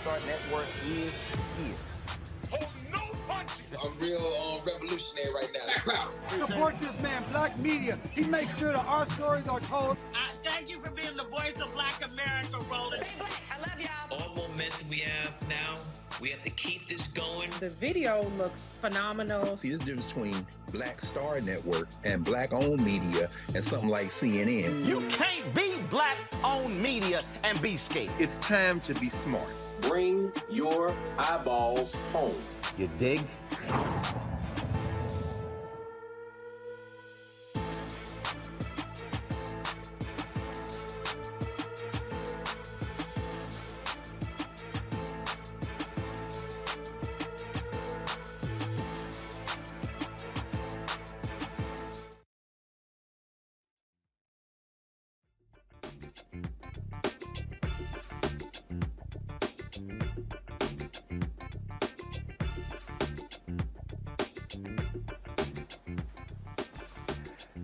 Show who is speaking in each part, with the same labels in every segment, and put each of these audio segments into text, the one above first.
Speaker 1: Start Network is here.
Speaker 2: Oh, no punches!
Speaker 3: I'm real revolutionary right now.
Speaker 4: Support this man, Black Media. He makes sure that our stories are told.
Speaker 5: Thank you for being the voice of Black America, Roland.
Speaker 6: Stay black. I love y'all.
Speaker 7: All momentum we have now, we have to keep this going.
Speaker 8: The video looks phenomenal.
Speaker 9: See, there's a difference between Black Star Network and Black-owned media and something like CNN.
Speaker 1: You can't be Black-owned media and be scared.
Speaker 9: It's time to be smart.
Speaker 10: Bring your eyeballs home.
Speaker 1: You dig?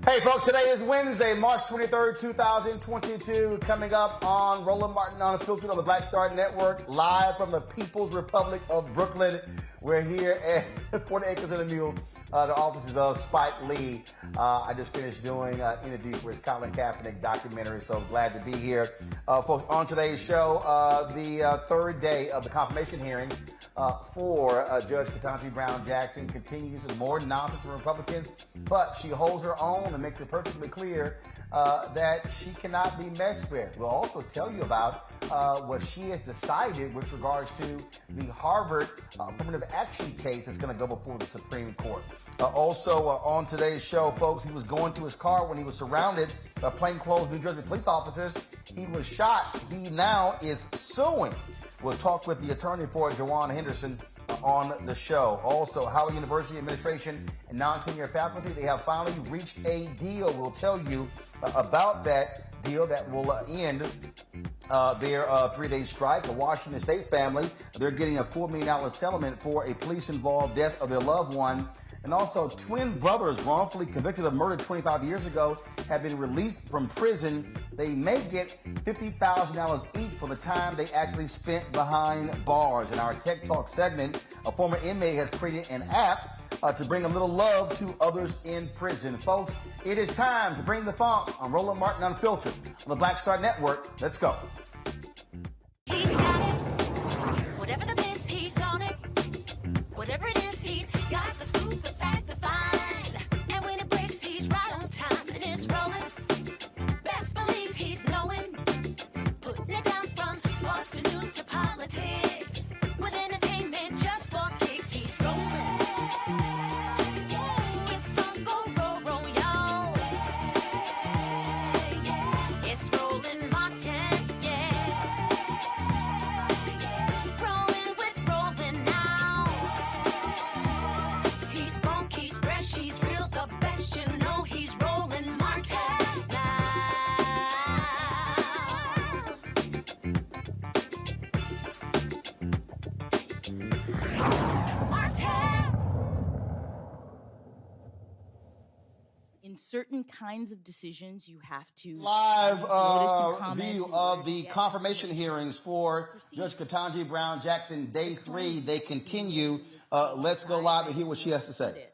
Speaker 11: Hey folks, today is Wednesday, March 23rd, 2022. Coming up on Roland Martin Unfiltered on the Black Star Network, live from the People's Republic of Brooklyn. We're here at 40 Acres and a Mule, the offices of Spike Lee. I just finished doing interview for his Colin Kaepernick documentary, so glad to be here. Folks, on today's show, the third day of the confirmation hearings for Judge Ketanji Brown Jackson continues, and more nonsense from Republicans, but she holds her own and makes it perfectly clear that she cannot be messed with. We'll also tell you about what she has decided with regards to the Harvard affirmative action case that's going to go before the Supreme Court. Also on today's show, folks, he was going to his car when he was surrounded by plainclothed New Jersey police officers. He was shot. He now is suing. We'll talk with the attorney for Jajuan Henderson on the show. Also, Howard University administration and non-tenure faculty, they have finally reached a deal. We'll tell you about that deal that will end their three-day strike. The Washington State family, they're getting a $4 million settlement for a police-involved death of their loved one. And also, twin brothers wrongfully convicted of murder 25 years ago have been released from prison. They may get $50,000 each for the time they actually spent behind bars. In our Tech Talk segment, a former inmate has created an app to bring a little love to others in prison. Folks, it is time to bring the funk on Roland Martin Unfiltered on the Black Star Network. Let's go.
Speaker 12: He's got it. Whatever the miss, he's on it. Whatever it is, he's got the scoop, the fact, the find. And when it breaks, he's right on time and it's rolling. Best believe he's knowing. Putting it down from sports to news to politics. With entertainment just for kicks, he's rolling. It's on go, roll, y'all. It's Roland Martin, yeah. Rolling with Roland now. He's funk, he's fresh, he's real, the best, you know he's Roland Martin now. Martin.
Speaker 13: In certain kinds of decisions, you have to
Speaker 11: Live
Speaker 13: notice and comment
Speaker 11: view
Speaker 13: and
Speaker 11: of the
Speaker 13: get
Speaker 11: confirmation hearings for Judge Ketanji Brown Jackson, day 3. They continue. Let's go live and hear what she has to say.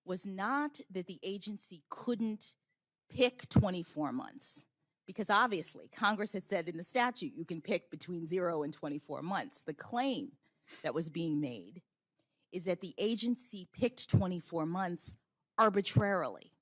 Speaker 13: Was not that the agency couldn't pick 24 months, because obviously Congress had said in the statute you can pick between 0 and 24 months. The claim that was being made is that the agency picked 24 months arbitrarily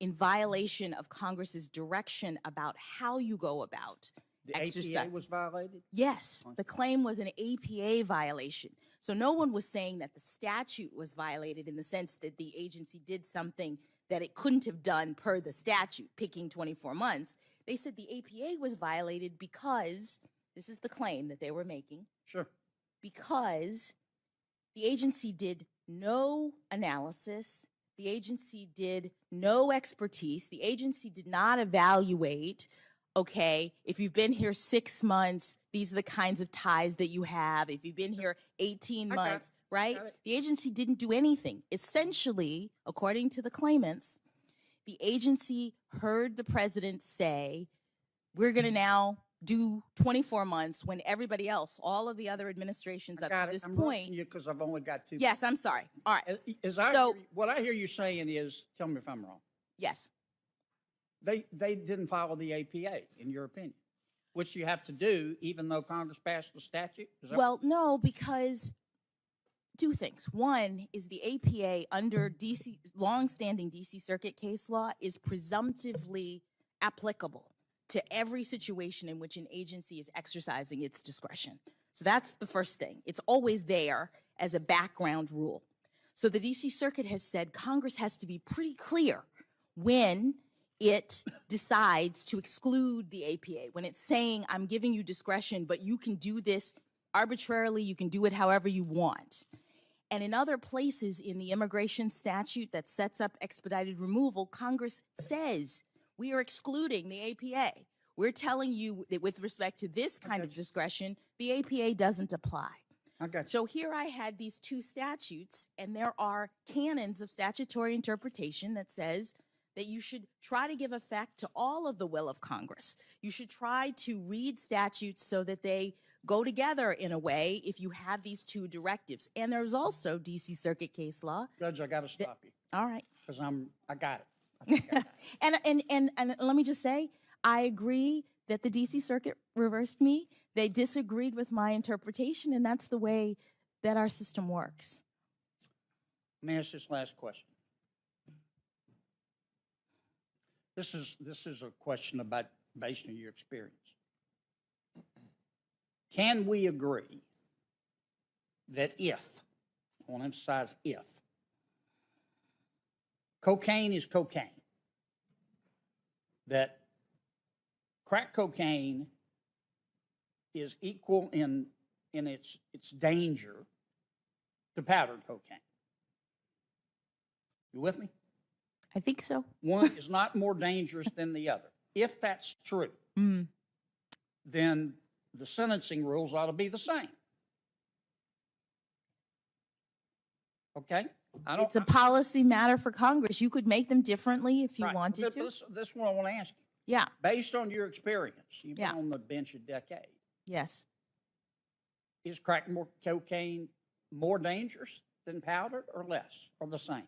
Speaker 13: in violation of Congress's direction about how you go about
Speaker 8: The
Speaker 13: exercise.
Speaker 8: APA was violated?
Speaker 13: Yes, the claim was an APA violation. So no one was saying that the statute was violated in the sense that the agency did something that it couldn't have done per the statute, picking 24 months. They said the APA was violated because, this is the claim that they were making,
Speaker 8: Sure.
Speaker 13: because the agency did no analysis, the agency did no expertise, the agency did not evaluate, okay, if you've been here 6 months, these are the kinds of ties that you have. If you've been here 18 months, right? The agency didn't do anything. Essentially, according to the claimants, the agency heard the president say, we're going to now do 24 months when everybody else, all of the other administrations up to this point.
Speaker 4: Because I've only got 2.
Speaker 13: Yes, I'm sorry. All right.
Speaker 4: What I hear you saying is, tell me if I'm wrong.
Speaker 13: Yes.
Speaker 4: They didn't follow the APA, in your opinion, which you have to do even though Congress passed the statute?
Speaker 13: Well, no, because 2 things. One is the APA under DC, longstanding DC Circuit case law is presumptively applicable to every situation in which an agency is exercising its discretion. So that's the first thing. It's always there as a background rule. So the DC Circuit has said Congress has to be pretty clear when it decides to exclude the APA, when it's saying, I'm giving you discretion, but you can do this arbitrarily, you can do it however you want. And in other places in the immigration statute that sets up expedited removal, Congress says, we are excluding the APA. We're telling you that with respect to this kind of discretion, the APA doesn't apply. So here I had these 2 statutes, and there are canons of statutory interpretation that says that you should try to give effect to all of the will of Congress. You should try to read statutes so that they go together in a way if you have these 2 directives. And there's also DC Circuit case law.
Speaker 4: Judge, I got to stop you.
Speaker 13: All right.
Speaker 4: Because I got it.
Speaker 13: And let me just say, I agree that the DC Circuit reversed me. They disagreed with my interpretation, and that's the way that our system works.
Speaker 4: Let me ask this last question. This is a question about based on your experience. Can we agree that if, I want to emphasize if, cocaine is cocaine, that crack cocaine is equal in its danger to powdered cocaine? You with me?
Speaker 13: I think so.
Speaker 4: One is not more dangerous than the other. If that's true, then the sentencing rules ought to be the same. Okay?
Speaker 13: It's a policy matter for Congress. You could make them differently if you wanted to.
Speaker 4: This is what I want to ask you.
Speaker 13: Yeah.
Speaker 4: Based on your experience, you've been on the bench a decade.
Speaker 13: Yes.
Speaker 4: Is crack cocaine more dangerous than powdered or less or the same?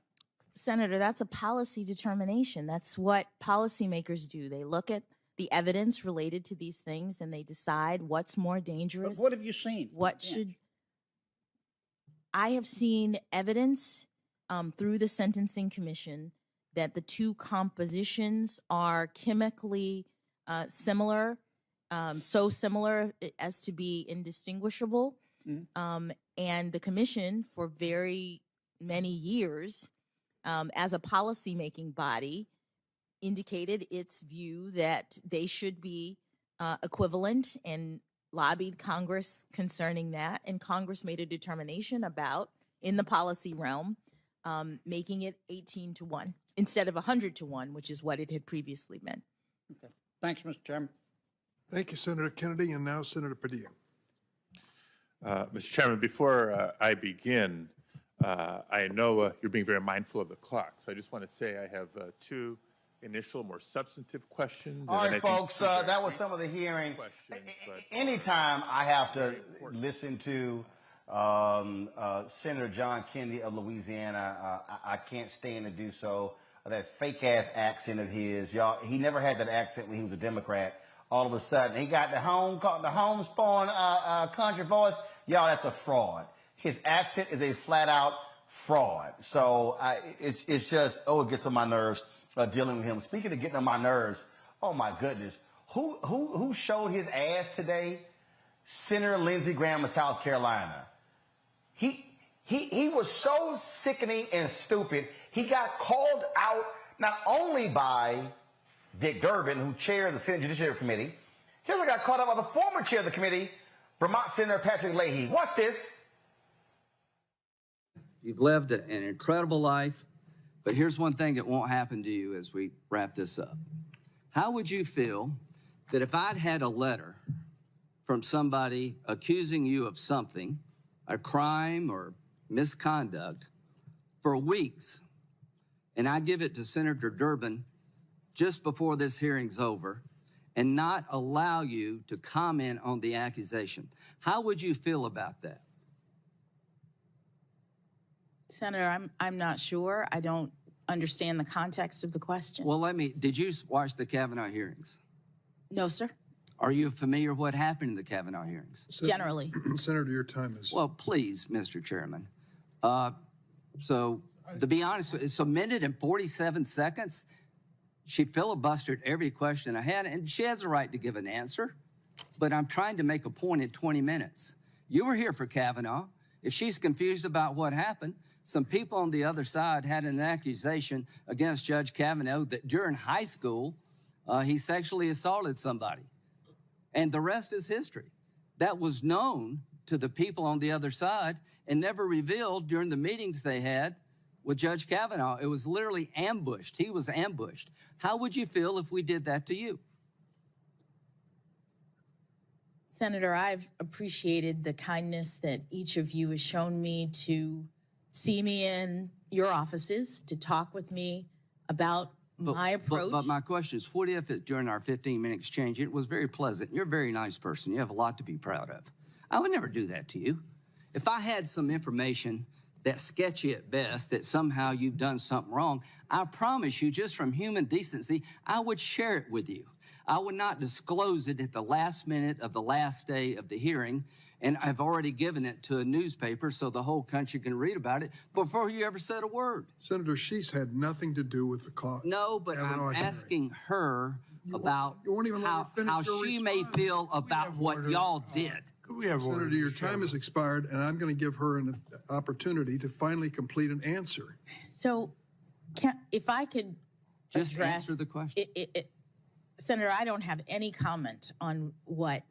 Speaker 13: Senator, that's a policy determination. That's what policymakers do. They look at the evidence related to these things and they decide what's more dangerous.
Speaker 4: But what have you seen?
Speaker 13: What should... I have seen evidence through the Sentencing Commission that the 2 compositions are chemically similar, so similar as to be indistinguishable. And the commission for very many years, as a policy-making body, indicated its view that they should be equivalent and lobbied Congress concerning that. And Congress made a determination about, in the policy realm, making it 18-1 instead of 100-1, which is what it had previously been.
Speaker 4: Okay. Thanks, Mr. Chairman.
Speaker 2: Thank you, Senator Kennedy, and now Senator Padilla.
Speaker 6: Mr. Chairman, before I begin, I know you're being very mindful of the clock, so I just want to say I have 2 initial, more substantive questions.
Speaker 11: All right, folks, that was some of the hearing. Anytime I have to listen to Senator John Kennedy of Louisiana, I can't stand to do so. That fake-ass accent of his, y'all, he never had that accent when he was a Democrat. All of a sudden, he got the homespun country voice. Y'all, that's a fraud. His accent is a flat-out fraud. So it's just, it gets on my nerves dealing with him. Speaking of getting on my nerves, oh my goodness, who showed his ass today? Senator Lindsey Graham of South Carolina. He was so sickening and stupid. He got called out not only by Dick Durbin, who chairs the Senate Judiciary Committee. He also got called out by the former chair of the committee, Vermont Senator Patrick Leahy. Watch this.
Speaker 14: You've lived an incredible life, but here's one thing that won't happen to you as we wrap this up. How would you feel that if I'd had a letter from somebody accusing you of something, a crime or misconduct, for weeks, and I give it to Senator Durbin just before this hearing's over, and not allow you to comment on the accusation. How would you feel about that?
Speaker 13: Senator, I'm not sure. I don't understand the context of the question.
Speaker 14: Well, did you watch the Kavanaugh hearings?
Speaker 13: No, sir.
Speaker 14: Are you familiar what happened in the Kavanaugh hearings?
Speaker 13: Generally.
Speaker 2: Senator, your time is.
Speaker 14: Well, please, Mr. Chairman. So to be honest, it's a minute and 47 seconds. She filibustered every question I had, and she has a right to give an answer, but I'm trying to make a point in 20 minutes. You were here for Kavanaugh. If she's confused about what happened, some people on the other side had an accusation against Judge Kavanaugh that during high school, he sexually assaulted somebody. And the rest is history. That was known to the people on the other side and never revealed during the meetings they had with Judge Kavanaugh. It was literally ambushed. He was ambushed. How would you feel if we did that to you?
Speaker 13: Senator, I've appreciated the kindness that each of you has shown me to see me in your offices, to talk with me about my approach.
Speaker 14: But my question is, what if during our 15-minute exchange, it was very pleasant? You're a very nice person. You have a lot to be proud of. I would never do that to you. If I had some information that's sketchy at best, that somehow you've done something wrong, I promise you, just from human decency, I would share it with you. I would not disclose it at the last minute of the last day of the hearing, and I've already given it to a newspaper so the whole country can read about it before you ever said a word.
Speaker 2: Senator, she's had nothing to do with the cause.
Speaker 14: No, but I'm asking her about how she may feel about what y'all did.
Speaker 2: Senator, your time has expired, and I'm going to give her an opportunity to finally complete an answer.
Speaker 13: So, if I could
Speaker 14: just
Speaker 13: address,
Speaker 14: answer the question.
Speaker 13: Senator, I don't have any comment on what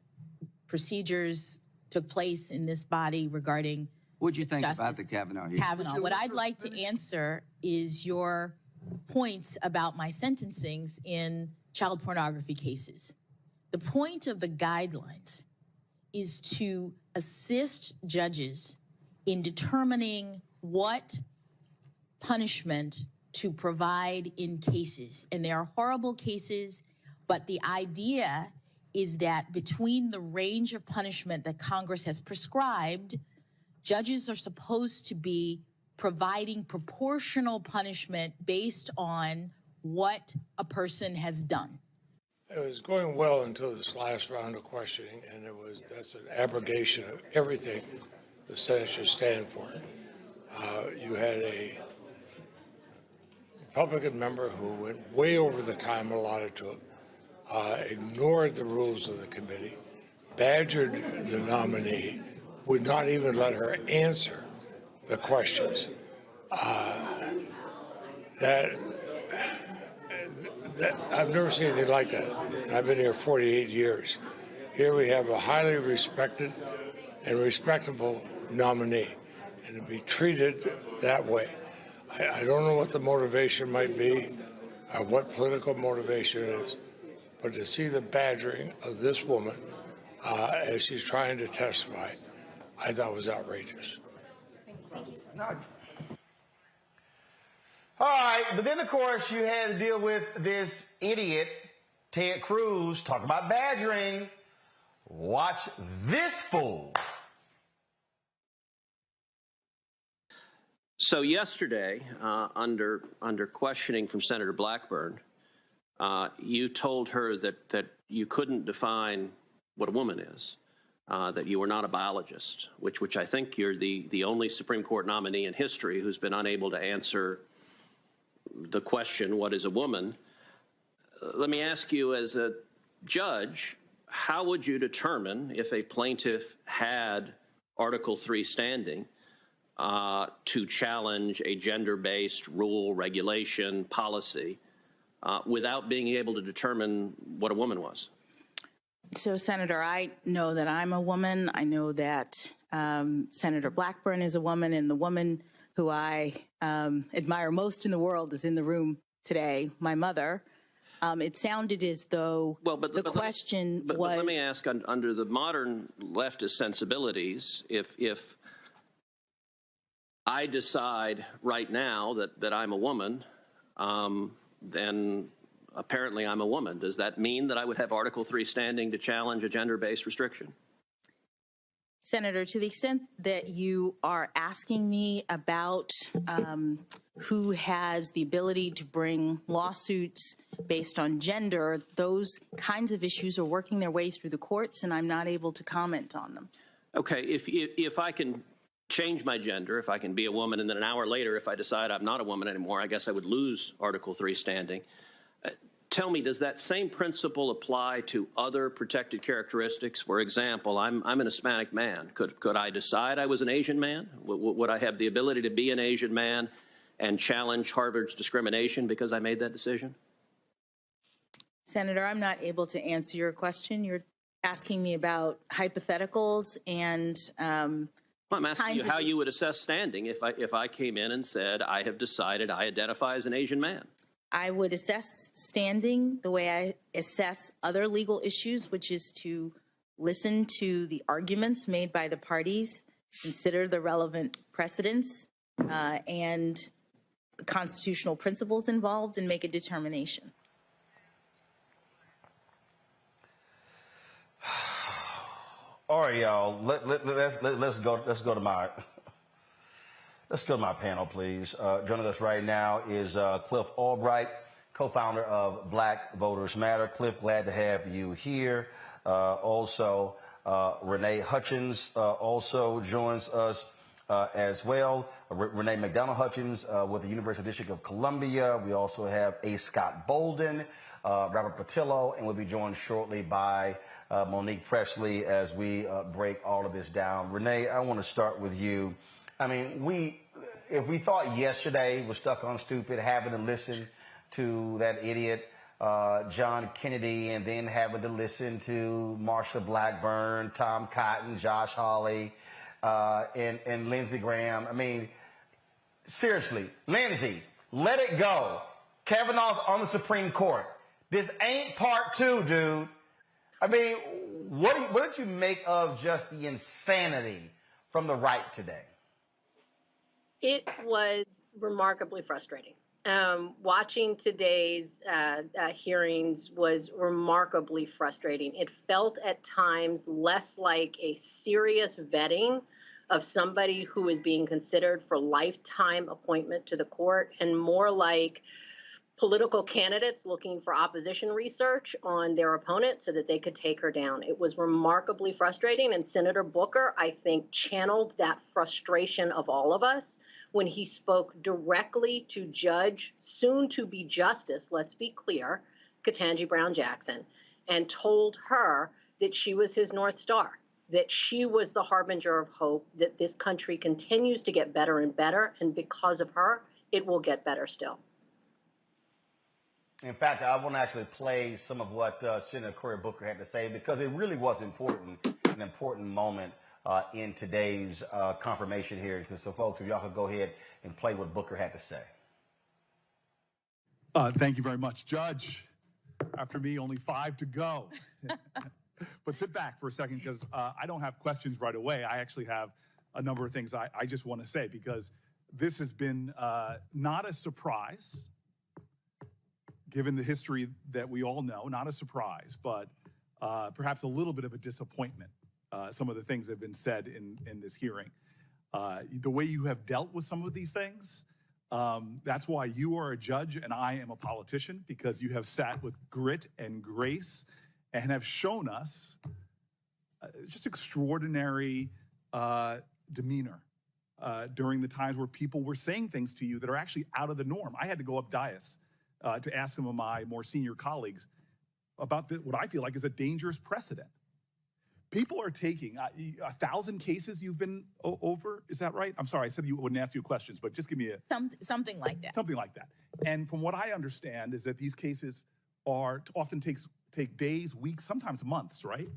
Speaker 13: procedures took place in this body regarding
Speaker 14: What'd you think
Speaker 13: Justice
Speaker 14: about the Kavanaugh hearing?
Speaker 13: Kavanaugh. What I'd like to answer is your points about my sentencings in child pornography cases. The point of the guidelines is to assist judges in determining what punishment to provide in cases. And there are horrible cases, but the idea is that between the range of punishment that Congress has prescribed, judges are supposed to be providing proportional punishment based on what a person has done.
Speaker 15: It was going well until this last round of questioning, and that's an abrogation of everything the Senate should stand for. You had a Republican member who went way over the time allotted to him, ignored the rules of the committee, badgered the nominee, would not even let her answer the questions. I've never seen anything like that. I've been here 48 years. Here we have a highly respected and respectable nominee, and to be treated that way. I don't know what the motivation might be, what political motivation is, but to see the badgering of this woman as she's trying to testify, I thought was outrageous.
Speaker 11: All right, but then, of course, you had to deal with this idiot, Ted Cruz, talk about badgering. Watch this fool.
Speaker 16: So yesterday, under questioning from Senator Blackburn, you told her that you couldn't define what a woman is, that you were not a biologist, which I think you're the only Supreme Court nominee in history who's been unable to answer the question, what is a woman? Let me ask you, as a judge, how would you determine if a plaintiff had Article III standing to challenge a gender-based rule, regulation, policy without being able to determine what a woman was?
Speaker 13: So, Senator, I know that I'm a woman. I know that Senator Blackburn is a woman, and the woman who I admire most in the world is in the room today, my mother. It sounded as though the question was...
Speaker 16: But let me ask, under the modern leftist sensibilities, if I decide right now that I'm a woman, then apparently I'm a woman. Does that mean that I would have Article 3 standing to challenge a gender-based restriction?
Speaker 13: Senator, to the extent that you are asking me about who has the ability to bring lawsuits based on gender, those kinds of issues are working their way through the courts, and I'm not able to comment on them.
Speaker 16: Okay, if I can change my gender, if I can be a woman, and then an hour later, if I decide I'm not a woman anymore, I guess I would lose Article 3 standing. Tell me, does that same principle apply to other protected characteristics? For example, I'm an Hispanic man. Could I decide I was an Asian man? Would I have the ability to be an Asian man and challenge Harvard's discrimination because I made that decision?
Speaker 13: Senator, I'm not able to answer your question. You're asking me about hypotheticals and
Speaker 16: I'm asking you how you would assess standing if I came in and said, I have decided I identify as an Asian man.
Speaker 13: I would assess standing the way I assess other legal issues, which is to listen to the arguments made by the parties, consider the relevant precedents, and the constitutional principles involved, and make a determination.
Speaker 11: All right, y'all. Let's go to my panel, please. Joining us right now is Cliff Albright, co-founder of Black Voters Matter. Cliff, glad to have you here. Also, Renee Hutchins also joins us as well. Renee McDonald Hutchins with the University District of Columbia. We also have A. Scott Bolden, Robert Patillo, and we'll be joined shortly by Monique Presley as we break all of this down. Renee, I want to start with you. I mean, if we thought yesterday was stuck on stupid, having to listen to that idiot John Kennedy, and then having to listen to Marsha Blackburn, Tom Cotton, Josh Hawley, and Lindsey Graham. I mean, seriously, Lindsey, let it go. Kavanaugh's on the Supreme Court. This ain't part 2, dude. I mean, what did you make of just the insanity from the right today?
Speaker 17: It was remarkably frustrating. Watching today's hearings was remarkably frustrating. It felt at times less like a serious vetting of somebody who is being considered for lifetime appointment to the court, and more like political candidates looking for opposition research on their opponent so that they could take her down. It was remarkably frustrating, and Senator Booker, I think, channeled that frustration of all of us when he spoke directly to Judge, soon to be Justice, let's be clear, Ketanji Brown Jackson, and told her that she was his North Star, that she was the harbinger of hope, that this country continues to get better and better, and because of her, it will get better still.
Speaker 11: In fact, I want to actually play some of what Senator Cory Booker had to say, because it really was important, an important moment in today's confirmation hearing. So, folks, if y'all could go ahead and play what Booker had to say.
Speaker 18: Thank you very much, Judge. After me, only 5 to go. But sit back for a second, because I don't have questions right away. I actually have a number of things I just want to say, because this has been not a surprise. Given the history that we all know, not a surprise, but perhaps a little bit of a disappointment, some of the things that have been said in this hearing. The way you have dealt with some of these things, that's why you are a judge and I am a politician, because you have sat with grit and grace and have shown us just extraordinary demeanor during the times where people were saying things to you that are actually out of the norm. I had to go up dais to ask some of my more senior colleagues about what I feel like is a dangerous precedent. People are taking 1,000 cases you've been over. Is that right? I'm sorry, I said you wouldn't ask you questions, but just give me
Speaker 13: something like that.
Speaker 18: Something like that. And from what I understand is that these cases often take days, weeks, sometimes months, right?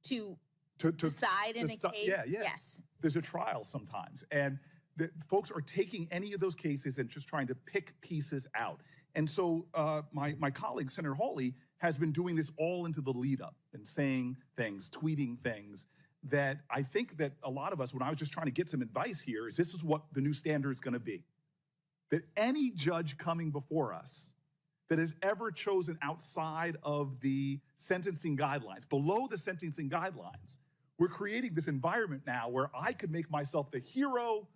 Speaker 13: To decide in a case.
Speaker 18: Yeah.
Speaker 13: Yes.
Speaker 18: There's a trial sometimes, and the folks are taking any of those cases and just trying to pick pieces out. And so my colleague, Senator Hawley, has been doing this all into the lead up and saying things, tweeting things that I think that a lot of us, when I was just trying to get some advice here, is what the new standard is going to be. That any judge coming before us that has ever chosen outside of the sentencing guidelines, below the sentencing guidelines. We're creating this environment now where I could make myself the hero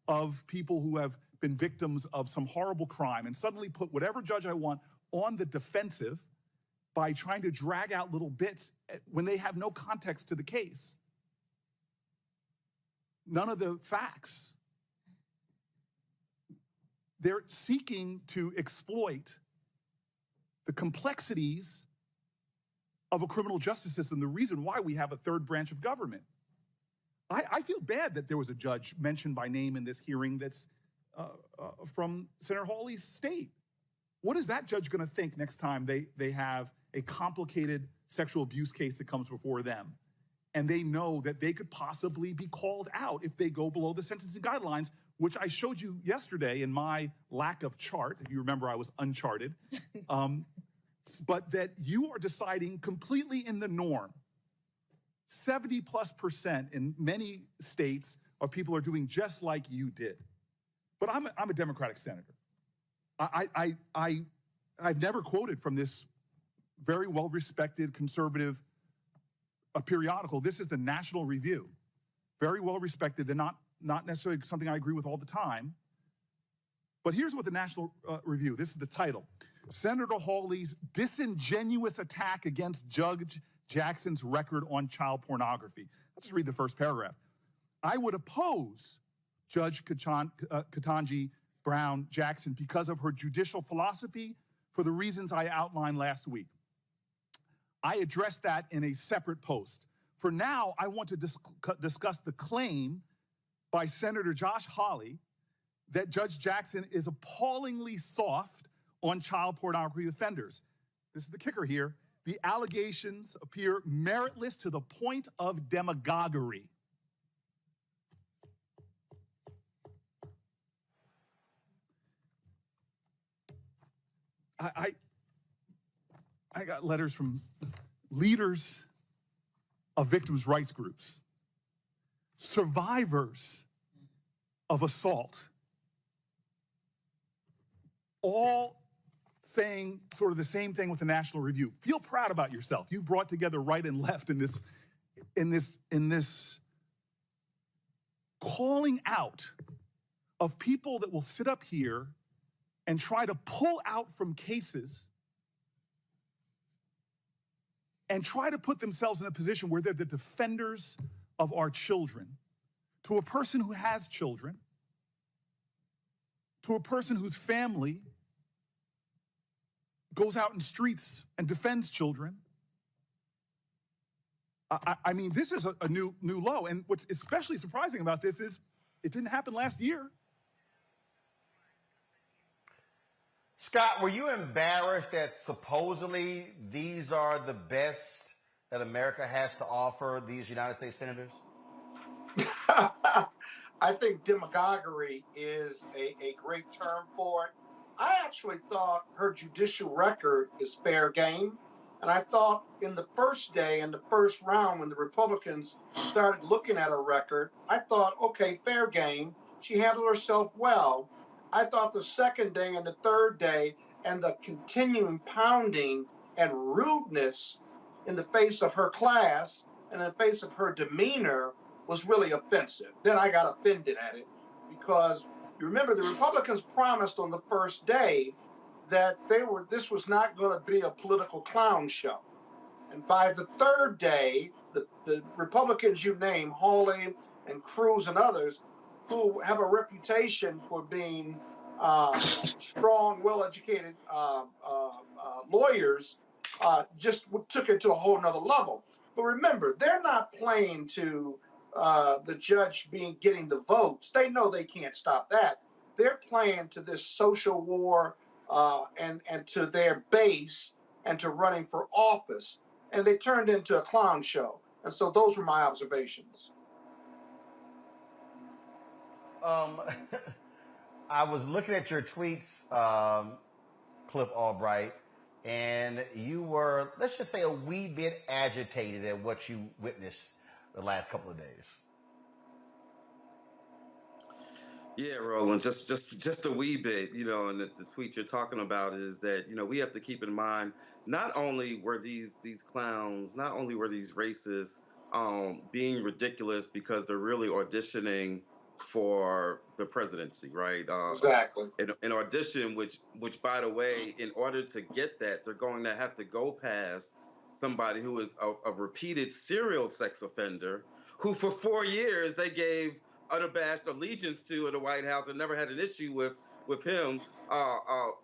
Speaker 18: of people who have been victims of some horrible crime and suddenly put whatever judge I want on the defensive by trying to drag out little bits when they have no context to the case. None of the facts. They're seeking to exploit the complexities of a criminal justice system, the reason why we have a third branch of government. I feel bad that there was a judge mentioned by name in this hearing that's from Senator Hawley's state. What is that judge going to think next time they have a complicated sexual abuse case that comes before them, and they know that they could possibly be called out if they go below the sentencing guidelines, which I showed you yesterday in my lack of chart. If you remember, I was uncharted. But that you are deciding completely in the norm. 70+% in many states of people are doing just like you did. But I'm a Democratic senator. I've never quoted from this very well-respected conservative periodical. This is the National Review. Very well-respected. They're not necessarily something I agree with all the time. But here's what the National Review, this is the title. Senator Hawley's disingenuous attack against Judge Jackson's record on child pornography. I'll just read the first paragraph. I would oppose Judge Ketanji Brown Jackson because of her judicial philosophy for the reasons I outlined last week. I addressed that in a separate post. For now, I want to discuss the claim by Senator Josh Hawley that Judge Jackson is appallingly soft on child pornography offenders. This is the kicker here. The allegations appear meritless to the point of demagoguery. I got letters from leaders of victims' rights groups, survivors of assault, all saying sort of the same thing with the National Review. Feel proud about yourself. You brought together right and left in this calling out of people that will sit up here and try to pull out from cases and try to put themselves in a position where they're the defenders of our children. To a person who has children, to a person whose family goes out in streets and defends children. I mean, this is a new low. And what's especially surprising about this is it didn't happen last year.
Speaker 11: Scott, were you embarrassed that supposedly these are the best that America has to offer, these United States senators?
Speaker 19: I think demagoguery is a great term for it. I actually thought her judicial record is fair game. And I thought in the first day, in the first round, when the Republicans started looking at her record, I thought, okay, fair game. She handled herself well. I thought the second day and the third day and the continuing pounding and rudeness in the face of her class and in the face of her demeanor was really offensive. Then I got offended at it because you remember the Republicans promised on the first day that this was not going to be a political clown show. And by the third day, the Republicans you name, Hawley and Cruz and others, who have a reputation for being strong, well-educated lawyers, just took it to a whole nother level. But remember, they're not playing to the judge getting the votes. They know they can't stop that. They're playing to this social war and to their base and to running for office. And they turned into a clown show. And so those were my observations.
Speaker 11: I was looking at your tweets, Cliff Albright, and you were, let's just say, a wee bit agitated at what you witnessed the last couple of days.
Speaker 20: Yeah, Roland, just a wee bit, and the tweet you're talking about is that, we have to keep in mind not only were these clowns, not only were these racists being ridiculous because they're really auditioning for the presidency, right?
Speaker 19: Exactly.
Speaker 20: An audition, which by the way, in order to get that, they're going to have to go past somebody who is a repeated serial sex offender, who for 4 years they gave unabashed allegiance to in the White House and never had an issue with him.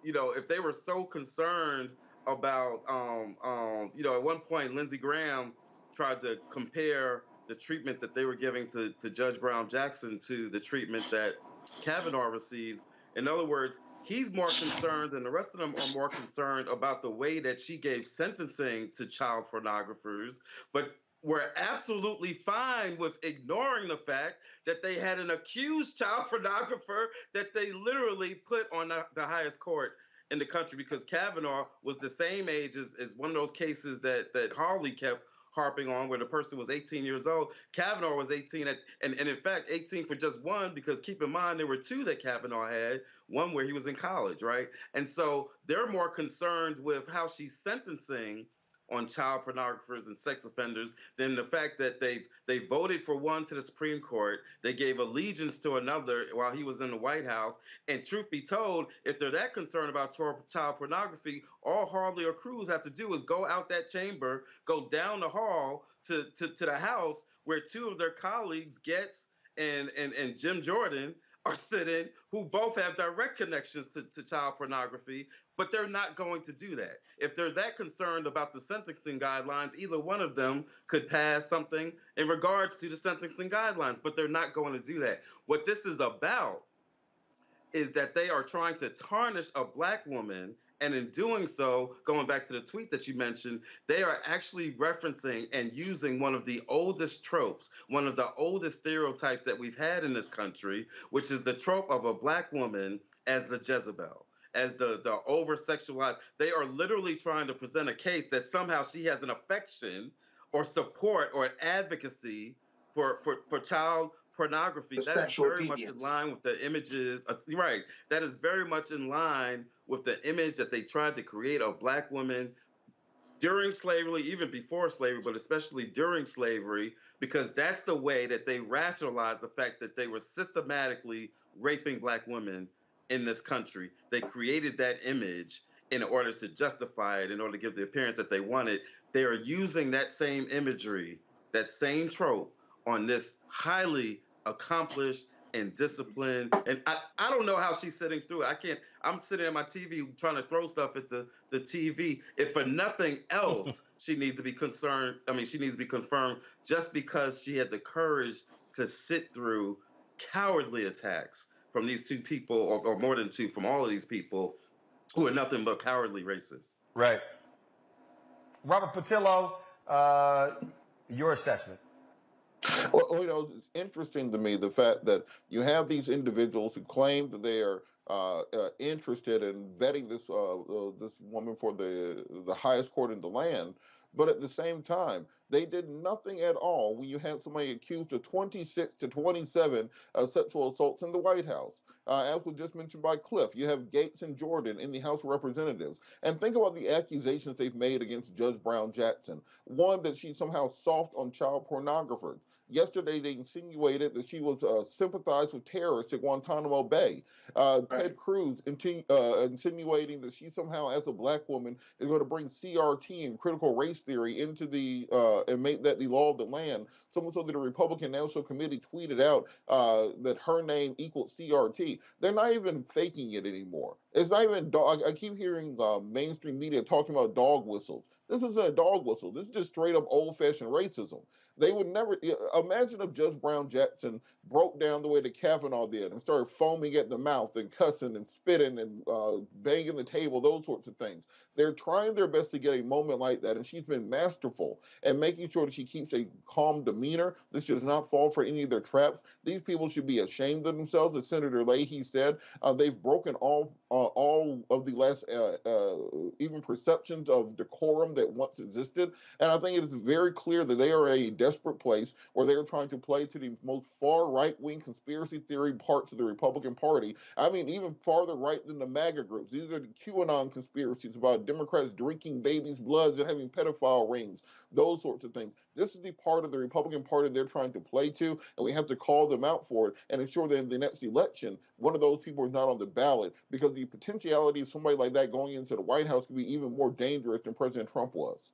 Speaker 20: If they were so concerned about, at one point Lindsey Graham tried to compare the treatment that they were giving to Judge Brown Jackson to the treatment that Kavanaugh received. In other words, he's more concerned, and the rest of them are more concerned about the way that she gave sentencing to child pornographers, but were absolutely fine with ignoring the fact that they had an accused child pornographer that they literally put on the highest court in the country, because Kavanaugh was the same age as one of those cases that Harley kept harping on, where the person was 18 years old. Kavanaugh was 18, and in fact, 18 for just one, because keep in mind, there were two that Kavanaugh had, one where he was in college, right? And so they're more concerned with how she's sentencing on child pornographers and sex offenders than the fact that they voted for one to the Supreme Court, they gave allegiance to another while he was in the White House. And truth be told, if they're that concerned about child pornography, all Harley or Cruz has to do is go out that chamber, go down the hall to the House, where two of their colleagues, Getz and Jim Jordan, are sitting, who both have direct connections to child pornography, but they're not going to do that. If they're that concerned about the sentencing guidelines, either one of them could pass something in regards to the sentencing guidelines, but they're not going to do that. What this is about is that they are trying to tarnish a Black woman, and in doing so, going back to the tweet that you mentioned, they are actually referencing and using one of the oldest tropes, one of the oldest stereotypes that we've had in this country, which is the trope of a Black woman as the Jezebel, as the over-sexualized. They are literally trying to present a case that somehow she has an affection or support or advocacy for child pornography. That is very much in line with the images, right? That is very much in line with the image that they tried to create of Black women during slavery, even before slavery, but especially during slavery, because that's the way that they rationalized the fact that they were systematically raping Black women in this country. They created that image in order to justify it, in order to give the appearance that they wanted. They are using that same imagery, that same trope, on this highly accomplished and disciplined. And I don't know how she's sitting through it. I'm sitting at my TV trying to throw stuff at the TV. If for nothing else, she needs to be concerned. I mean, she needs to be confirmed just because she had the courage to sit through cowardly attacks from these two people, or more than two, from all of these people who are nothing but cowardly racists.
Speaker 11: Right. Robert Patillo, your assessment.
Speaker 21: Well, it's interesting to me the fact that you have these individuals who claim that they are interested in vetting this woman for the highest court in the land, but at the same time, they did nothing at all when you had somebody accused of 26 to 27 sexual assaults in the White House. As was just mentioned by Cliff, you have Gates and Jordan in the House of Representatives. And think about the accusations they've made against Judge Brown Jackson. One, that she somehow soft on child pornographers. Yesterday, they insinuated that she was sympathized with terrorists at Guantanamo Bay. Ted Cruz insinuating that she somehow, as a Black woman, is going to bring CRT and critical race theory into the and make that the law of the land. So much so that the Republican National Committee tweeted out that her name equals CRT. They're not even faking it anymore. It's not even I keep hearing mainstream media talking about dog whistles. This isn't a dog whistle. This is just straight up old-fashioned racism. They would never imagine if Judge Brown Jackson broke down the way that Kavanaugh did and started foaming at the mouth and cussing and spitting and banging the table, those sorts of things. They're trying their best to get a moment like that, and she's been masterful at making sure that she keeps a calm demeanor. This does not fall for any of their traps. These people should be ashamed of themselves. As Senator Leahy said, they've broken all of the last even perceptions of decorum that once existed. And I think it is very clear that they are a desperate place where they're trying to play to the most far right-wing conspiracy theory parts of the Republican Party. I mean, even farther right than the MAGA groups. These are the QAnon conspiracies about Democrats drinking babies' bloods and having pedophile rings, those sorts of things. This is the part of the Republican Party they're trying to play to, and we have to call them out for it and ensure that in the next election, one of those people is not on the ballot, because the potentiality of somebody like that going into the White House could be even more dangerous than President Trump was.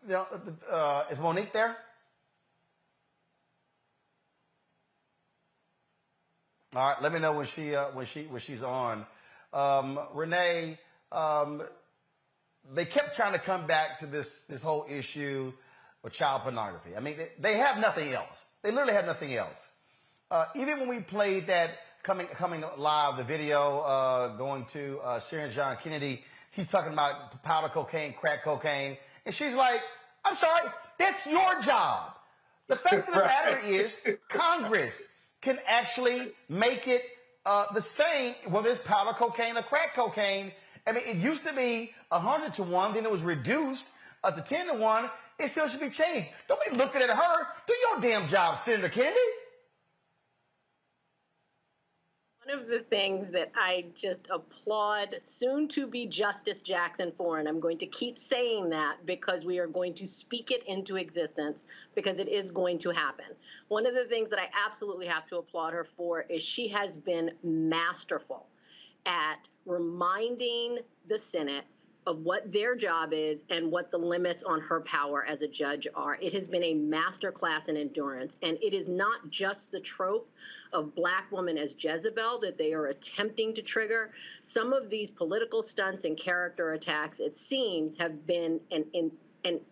Speaker 11: Is Monique there? All right, let me know when she's on. Renee, they kept trying to come back to this whole issue of child pornography. I mean, they have nothing else. They literally have nothing else. Even when we played that coming live, the video going to Sarah John Kennedy, he's talking about powder cocaine, crack cocaine, and she's like, I'm sorry, that's your job. The fact of the matter is, Congress can actually make it the same, whether it's powder cocaine or crack cocaine. I mean, it used to be 100 to 1, then it was reduced to 10 to 1. It still should be changed. Don't be looking at her. Do your damn job, Senator Kennedy.
Speaker 17: One of the things that I just applaud soon-to-be Justice Jackson for, and I'm going to keep saying that because we are going to speak it into existence, because it is going to happen. One of the things that I absolutely have to applaud her for is she has been masterful at reminding the Senate of what their job is and what the limits on her power as a judge are. It has been a masterclass in endurance, and it is not just the trope of Black woman as Jezebel that they are attempting to trigger. Some of these political stunts and character attacks, it seems, have been an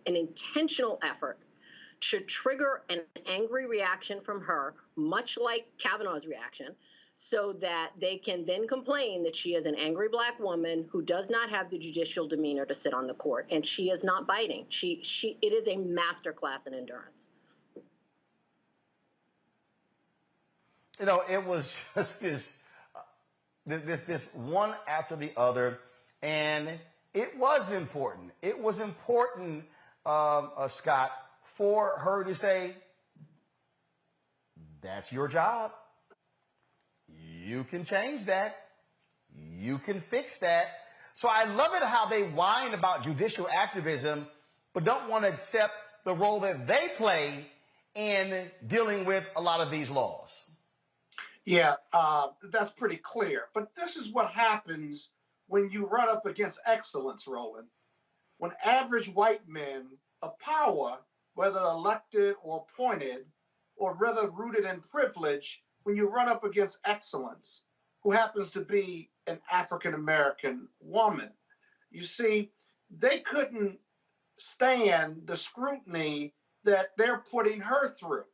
Speaker 17: intentional effort to trigger an angry reaction from her, much like Kavanaugh's reaction, so that they can then complain that she is an angry Black woman who does not have the judicial demeanor to sit on the court, and she is not biting. It is a masterclass in endurance.
Speaker 11: You know, it was just this one after the other, and it was important. It was important, Scott, for her to say, that's your job. You can change that. You can fix that. So I love it how they whine about judicial activism, but don't want to accept the role that they play in dealing with a lot of these laws.
Speaker 19: Yeah, that's pretty clear. But this is what happens when you run up against excellence, Roland. When average white men of power, whether elected or appointed, or rather rooted in privilege, when you run up against excellence, who happens to be an African-American woman, you see, they couldn't stand the scrutiny that they're putting her through.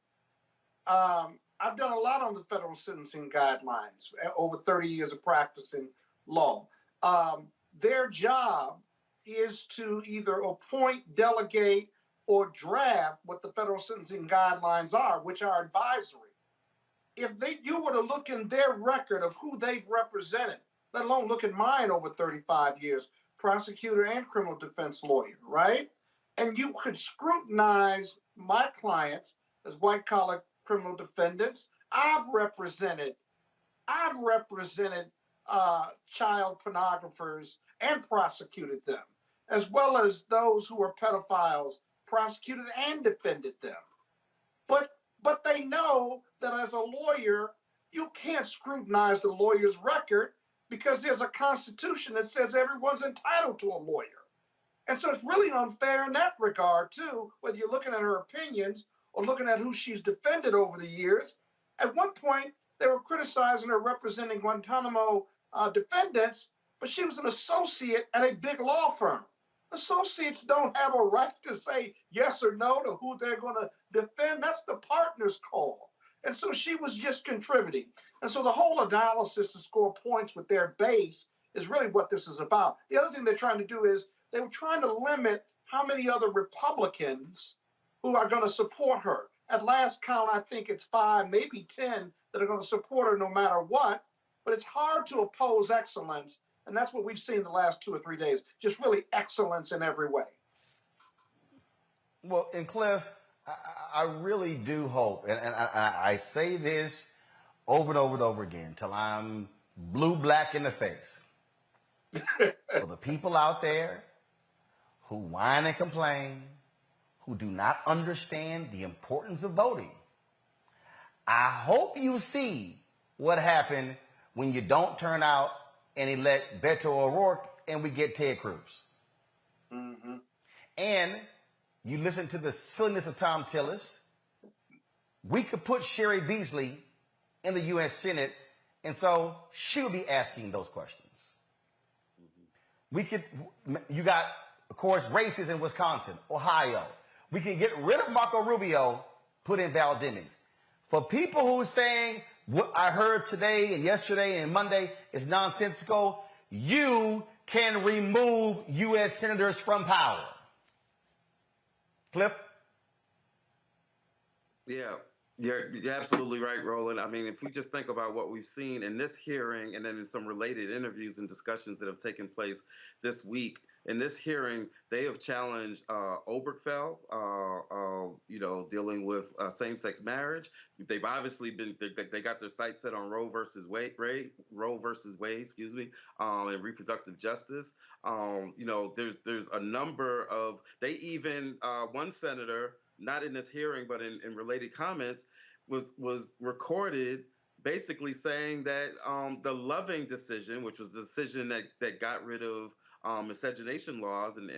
Speaker 19: I've done a lot on the federal sentencing guidelines, over 30 years of practicing law. Their job is to either appoint, delegate, or draft what the federal sentencing guidelines are, which are advisory. If you were to look in their record of who they've represented, let alone look at mine over 35 years, prosecutor and criminal defense lawyer, right? And you could scrutinize my clients as white-collar criminal defendants. I've represented child pornographers and prosecuted them, as well as those who were pedophiles, prosecuted and defended them. But they know that as a lawyer, you can't scrutinize the lawyer's record because there's a constitution that says everyone's entitled to a lawyer. And so it's really unfair in that regard, too, whether you're looking at her opinions or looking at who she's defended over the years. At one point, they were criticizing her representing Guantanamo defendants, but she was an associate at a big law firm. Associates don't have a right to say yes or no to who they're going to defend. That's the partner's call. And so she was just contributing. And so the whole analysis to score points with their base is really what this is about. The other thing they're trying to do is they were trying to limit how many other Republicans who are going to support her. At last count, I think it's 5, maybe 10 that are going to support her no matter what. But it's hard to oppose excellence. And that's what we've seen the last 2 or 3 days, just really excellence in every way.
Speaker 11: Well, and Cliff, I really do hope, and I say this over and over and over again till I'm blue black in the face. For the people out there who whine and complain, who do not understand the importance of voting, I hope you see what happened when you don't turn out and elect Beto O'Rourke and we get Ted Cruz.
Speaker 19: Mm-hmm.
Speaker 11: And you listen to the silliness of Tom Tillis. We could put Sherry Beasley in the U.S. Senate, and so she would be asking those questions. You got, of course, races in Wisconsin, Ohio. We can get rid of Marco Rubio, put in Val Demings. For people who are saying what I heard today and yesterday and Monday is nonsensical, you can remove U.S. senators from power. Cliff?
Speaker 20: Yeah, you're absolutely right, Roland. I mean, if we just think about what we've seen in this hearing and then in some related interviews and discussions that have taken place this week, in this hearing, they have challenged Obergefell, dealing with same-sex marriage. They've obviously they got their sights set on Roe versus Wade, and reproductive justice. There's a number of, they even, one senator, not in this hearing, but in related comments, was recorded basically saying that the Loving decision, which was the decision that got rid of miscegenation laws and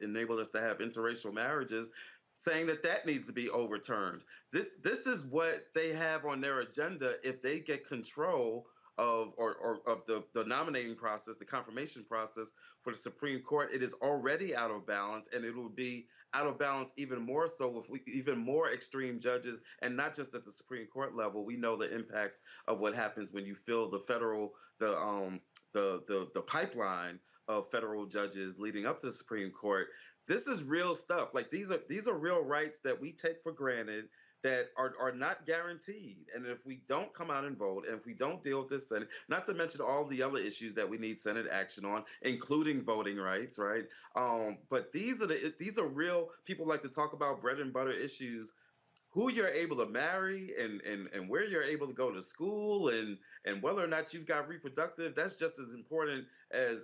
Speaker 20: enabled us to have interracial marriages, saying that needs to be overturned. This is what they have on their agenda if they get control of the nominating process, the confirmation process for the Supreme Court. It is already out of balance, and it will be out of balance even more so with even more extreme judges, and not just at the Supreme Court level. We know the impact of what happens when you fill the pipeline of federal judges leading up to the Supreme Court. This is real stuff. Like these are real rights that we take for granted that are not guaranteed. And if we don't come out and vote, and if we don't deal with this Senate, not to mention all the other issues that we need Senate action on, including voting rights, right? But these are real, people like to talk about bread and butter issues, who you're able to marry and where you're able to go to school and whether or not you've got reproductive, that's just as important as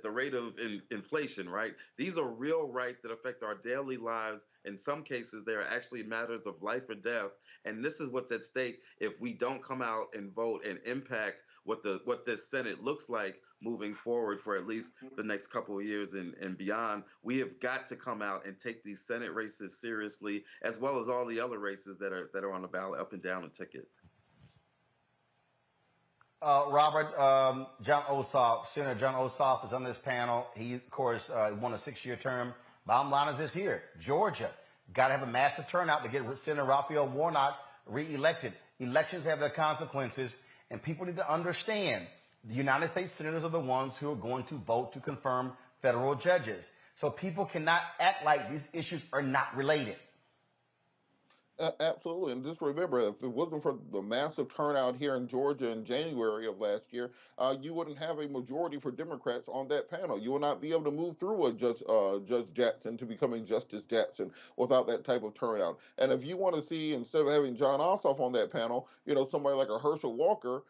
Speaker 20: the rate of inflation, right? These are real rights that affect our daily lives. In some cases, they are actually matters of life or death. And this is what's at stake if we don't come out and vote and impact what this Senate looks like moving forward for at least the next couple of years and beyond. We have got to come out and take these Senate races seriously, as well as all the other races that are on the ballot up and down the ticket.
Speaker 11: Robert, Senator John Ossoff is on this panel. He, of course, won a 6-year term. Bottom line is this here: Georgia got to have a massive turnout to get Senator Raphael Warnock reelected. Elections have their consequences, and people need to understand the United States senators are the ones who are going to vote to confirm federal judges. So people cannot act like these issues are not related.
Speaker 21: Absolutely. And just remember, if it wasn't for the massive turnout here in Georgia in January of last year, you wouldn't have a majority for Democrats on that panel. You will not be able to move through a Judge Jackson to becoming Justice Jackson without that type of turnout. And if you want to see, instead of having John Ossoff on that panel, somebody like a Herschel Walker,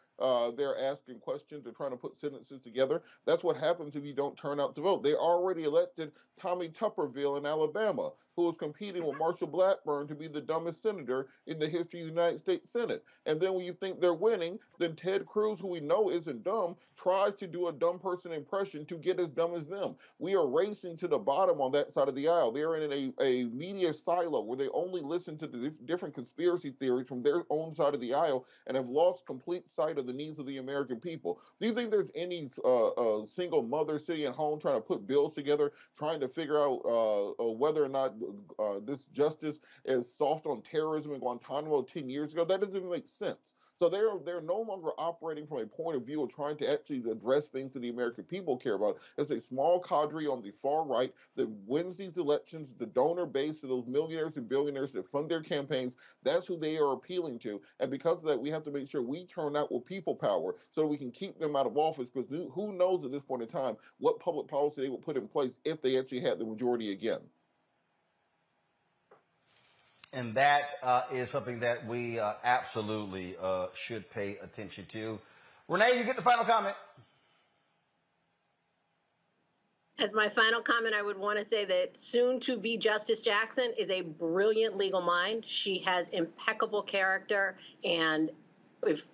Speaker 21: they're asking questions, they're trying to put sentences together. That's what happens if you don't turn out to vote. They already elected Tommy Tuberville in Alabama, who is competing with Marshall Blackburn to be the dumbest senator in the history of the United States Senate. And then when you think they're winning, then Ted Cruz, who we know isn't dumb, tries to do a dumb person impression to get as dumb as them. We are racing to the bottom on that side of the aisle. They're in a media silo where they only listen to the different conspiracy theories from their own side of the aisle and have lost complete sight of the needs of the American people. Do you think there's any single mother sitting at home trying to put bills together, trying to figure out whether or not this justice is soft on terrorism in Guantanamo 10 years ago? That doesn't even make sense. So they're no longer operating from a point of view of trying to actually address things that the American people care about. It's a small cadre on the far right that wins these elections, the donor base of those millionaires and billionaires that fund their campaigns. That's who they are appealing to. And because of that, we have to make sure we turn out with people power so we can keep them out of office, because who knows at this point in time what public policy they will put in place if they actually had the majority again.
Speaker 11: And that is something that we absolutely should pay attention to. Renee, you get the final comment.
Speaker 17: As my final comment, I would want to say that soon-to-be Justice Jackson is a brilliant legal mind. She has impeccable character, and if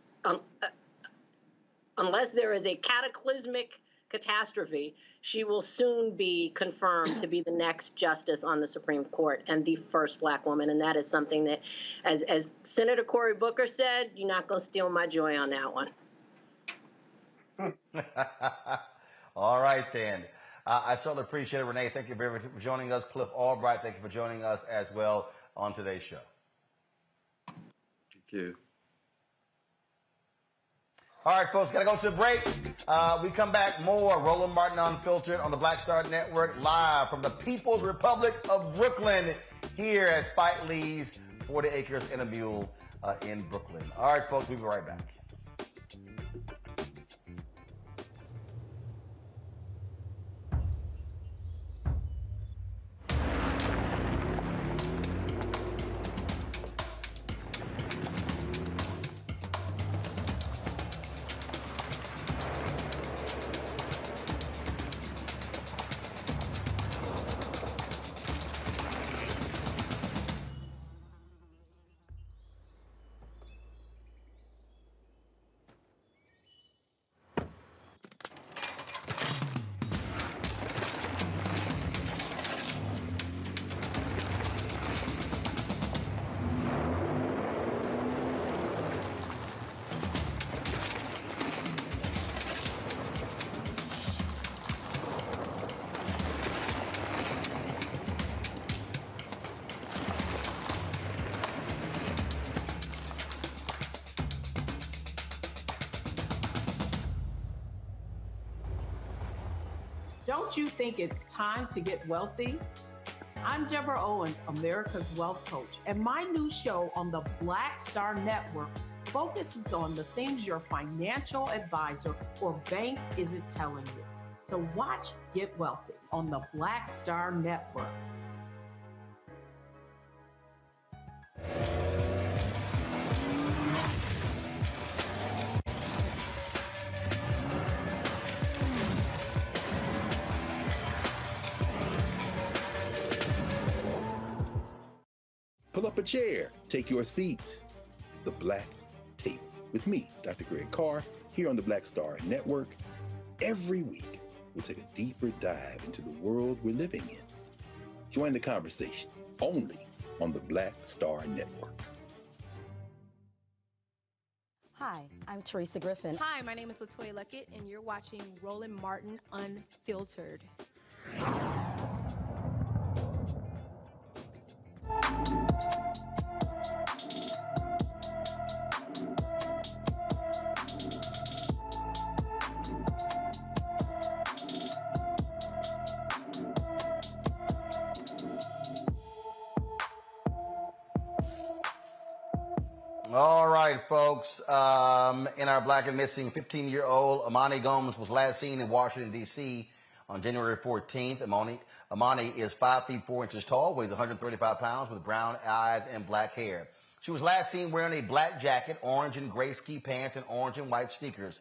Speaker 17: unless there is a cataclysmic catastrophe, she will soon be confirmed to be the next justice on the Supreme Court and the first Black woman. And that is something that, as Senator Cory Booker said, you're not going to steal my joy on that one.
Speaker 11: All right, then. I certainly appreciate it, Renee. Thank you very much for joining us. Cliff Albright, thank you for joining us as well on today's show.
Speaker 20: Thank you.
Speaker 11: All right, folks, got to go to a break. We come back more Roland Martin Unfiltered on the Black Star Network, live from the People's Republic of Brooklyn, here at Spike Lee's 40 Acres and a Mule in Brooklyn. All right, folks, we'll be right back.
Speaker 8: Don't you think it's time to get wealthy? I'm Deborah Owens, America's Wealth Coach, and my new show on the Black Star Network focuses on the things your financial advisor or bank isn't telling you. So watch Get Wealthy on the Black Star Network.
Speaker 3: Pull up a chair, take your seat. The Black Tape with me, Dr. Greg Carr, here on the Black Star Network. Every week, we'll take a deeper dive into the world we're living in. Join the conversation only on the Black Star Network.
Speaker 22: Hi, I'm Teresa Griffin.
Speaker 23: Hi, my name is LaToya Luckett, and you're watching Roland Martin Unfiltered.
Speaker 11: All right, folks. In our Black and Missing, 15-year-old Amani Gomes was last seen in Washington, D.C. on January 14th. Amani is 5 feet 4 inches tall, weighs 135 pounds, with brown eyes and black hair. She was last seen wearing a black jacket, orange and gray ski pants, and orange and white sneakers.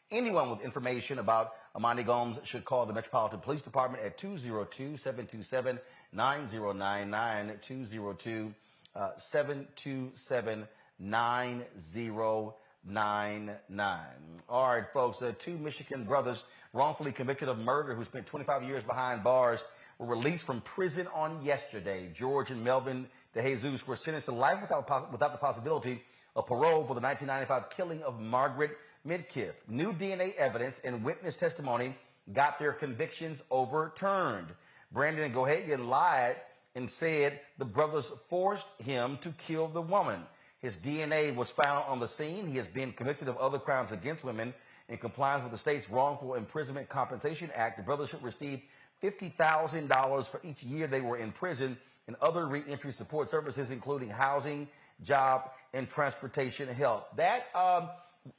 Speaker 11: Anyone with information about Amani Gomes should call the Metropolitan Police Department at 202-727-9099, 202-727-9099. All right, folks, two Michigan brothers wrongfully convicted of murder who spent 25 years behind bars were released from prison on yesterday. George and Melvin DeJesus were sentenced to life without the possibility of parole for the 1995 killing of Margaret Midkiff. New DNA evidence and witness testimony got their convictions overturned. Brandon Gohagan lied and said the brothers forced him to kill the woman. His DNA was found on the scene. He has been convicted of other crimes against women. In compliance with the state's Wrongful Imprisonment Compensation Act, the brothers should receive $50,000 for each year they were in prison and other reentry support services, including housing, job, and transportation help. That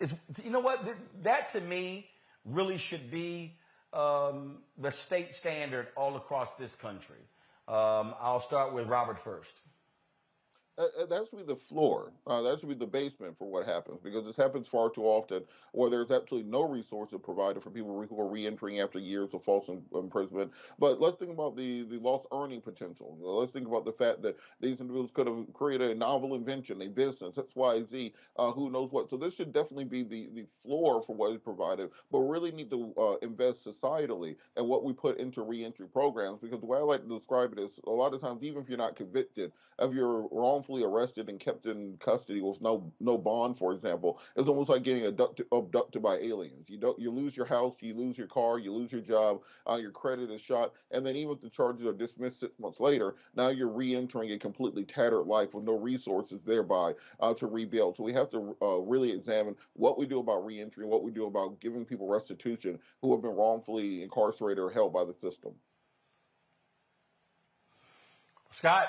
Speaker 11: is, you know what? That to me really should be the state standard all across this country. I'll start with Robert first.
Speaker 21: That should be the floor. That should be the basement for what happens, because this happens far too often where there's absolutely no resources provided for people who are re-entering after years of false imprisonment. But let's think about the lost earning potential. Let's think about the fact that these individuals could have created a novel invention, a business, X, Y, Z, who knows what. So this should definitely be the floor for what is provided, but we really need to invest societally in what we put into re-entry programs, because the way I like to describe it is a lot of times, even if you're not convicted, if you're wrongfully arrested and kept in custody with no bond, for example, it's almost like getting abducted by aliens. You lose your house, you lose your car, you lose your job, your credit is shot, and then even if the charges are dismissed 6 months later, now you're re-entering a completely tattered life with no resources thereby to rebuild. So we have to really examine what we do about re-entry and what we do about giving people restitution who have been wrongfully incarcerated or held by the system.
Speaker 11: Scott?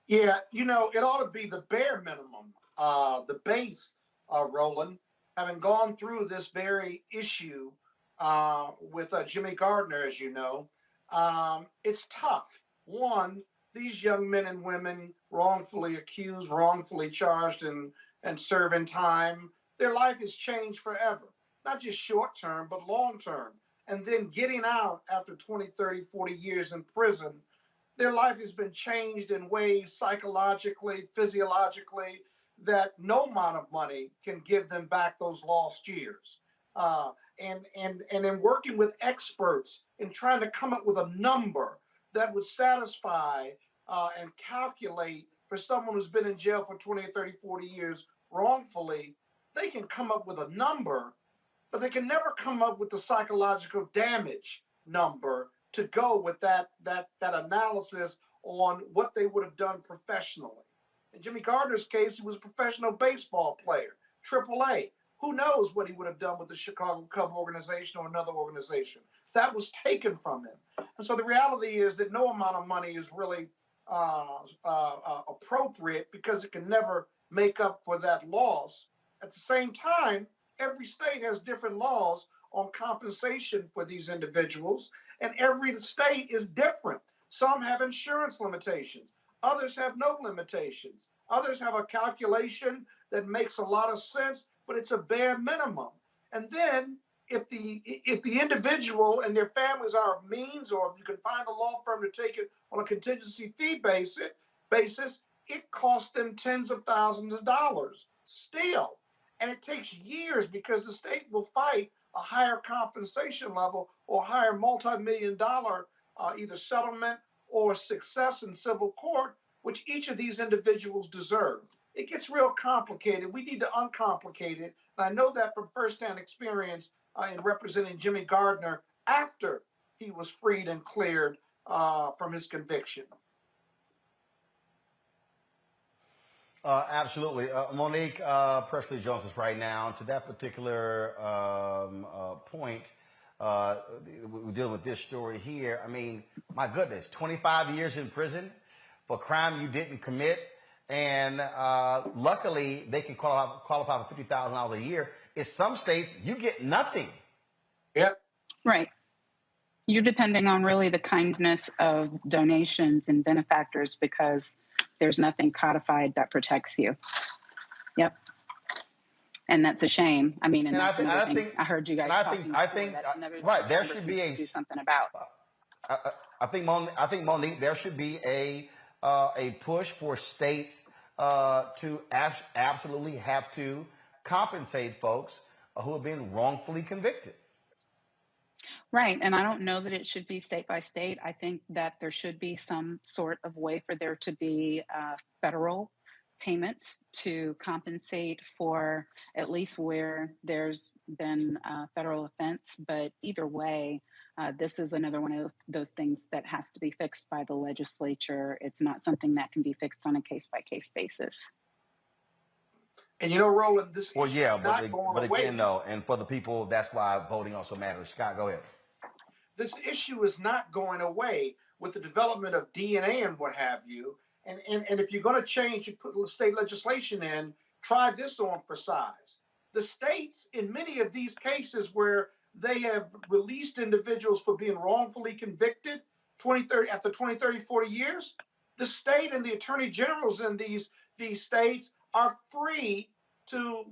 Speaker 19: Yeah, it ought to be the bare minimum, the base, Roland, having gone through this very issue with Jimmy Gardner, as you know. It's tough. One, these young men and women wrongfully accused, wrongfully charged, and serving time, their life is changed forever, not just short term, but long term. And then getting out after 20, 30, 40 years in prison, their life has been changed in ways psychologically, physiologically, that no amount of money can give them back those lost years. And in working with experts and trying to come up with a number that would satisfy and calculate for someone who's been in jail for 20, 30, 40 years wrongfully, they can come up with a number, but they can never come up with the psychological damage number to go with that analysis on what they would have done professionally. In Jimmy Gardner's case, he was a professional baseball player, AAA. Who knows what he would have done with the Chicago Cub organization or another organization? That was taken from him. And so the reality is that no amount of money is really appropriate, because it can never make up for that loss. At the same time, every state has different laws on compensation for these individuals, and every state is different. Some have insurance limitations. Others have no limitations. Others have a calculation that makes a lot of sense, but it's a bare minimum. And then if the individual and their families are of means, or if you can find a law firm to take it on a contingency fee basis, it costs them tens of thousands of dollars still. And it takes years, because the state will fight a higher compensation level or higher multi-million-dollar either settlement or success in civil court, which each of these individuals deserve. It gets real complicated. We need to uncomplicate it. And I know that from firsthand experience in representing Jimmy Gardner after he was freed and cleared from his conviction.
Speaker 11: Absolutely. Monique Presley Jones is right now. To that particular point, we're dealing with this story here. I mean, my goodness, 25 years in prison for a crime you didn't commit. And luckily, they can qualify for $50,000 a year. In some states, you get nothing.
Speaker 19: Yep.
Speaker 5: Right. You're depending on really the kindness of donations and benefactors, because there's nothing codified that protects you. Yep. And that's a shame. I mean, and that's another thing I heard you guys talking about.
Speaker 11: Right, there should be
Speaker 5: do something about.
Speaker 11: I think Monique, there should be a push for states to absolutely have to compensate folks who have been wrongfully convicted.
Speaker 5: Right. And I don't know that it should be state by state. I think that there should be some sort of way for there to be federal payments to compensate for at least where there's been a federal offense. But either way, this is another one of those things that has to be fixed by the legislature. It's not something that can be fixed on a case-by-case basis.
Speaker 19: And Roland, this
Speaker 11: well,
Speaker 19: is
Speaker 11: yeah,
Speaker 19: not going away.
Speaker 11: Again, though, and for the people, that's why voting also matters. Scott, go ahead.
Speaker 19: This issue is not going away with the development of DNA and what have you. And if you're going to change, you put state legislation in, try this on for size. The states, in many of these cases where they have released individuals for being wrongfully convicted after 20, 30, 40 years, The state and the attorney generals in these states are free to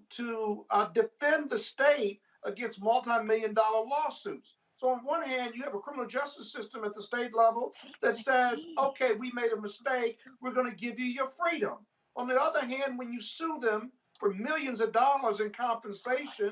Speaker 19: defend the state against multi-million-dollar lawsuits. So on one hand, you have a criminal justice system at the state level that says, okay, we made a mistake, we're going to give you your freedom. On the other hand, when you sue them for millions of dollars in compensation,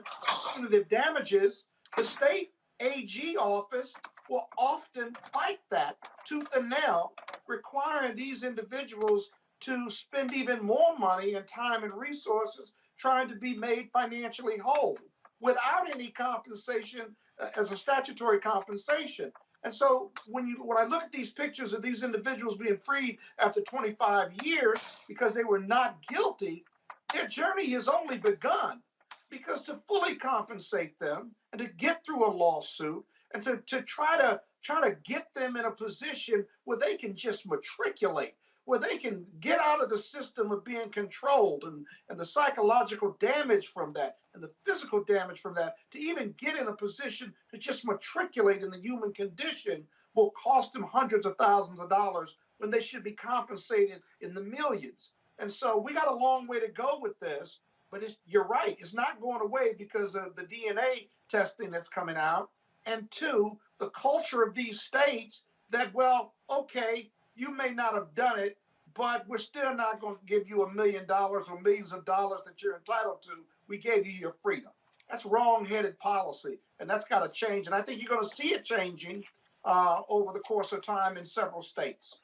Speaker 19: punitive damages, the state AG office will often fight that tooth and nail, requiring these individuals to spend even more money and time and resources trying to be made financially whole without any compensation as a statutory compensation. And so when I look at these pictures of these individuals being freed after 25 years because they were not guilty, their journey has only begun. Because to fully compensate them and to get through a lawsuit and to try to get them in a position where they can just matriculate, where they can get out of the system of being controlled and the psychological damage from that and the physical damage from that, to even get in a position to just matriculate in the human condition will cost them hundreds of thousands of dollars when they should be compensated in the millions. And so we got a long way to go with this, but you're right, it's not going away because of the DNA testing that's coming out. And two, the culture of these states that, well, okay, you may not have done it, but we're still not going to give you $1 million or millions of dollars that you're entitled to. We gave you your freedom. That's wrong-headed policy, and that's got to change. And I think you're going to see it changing over the course of time in several states.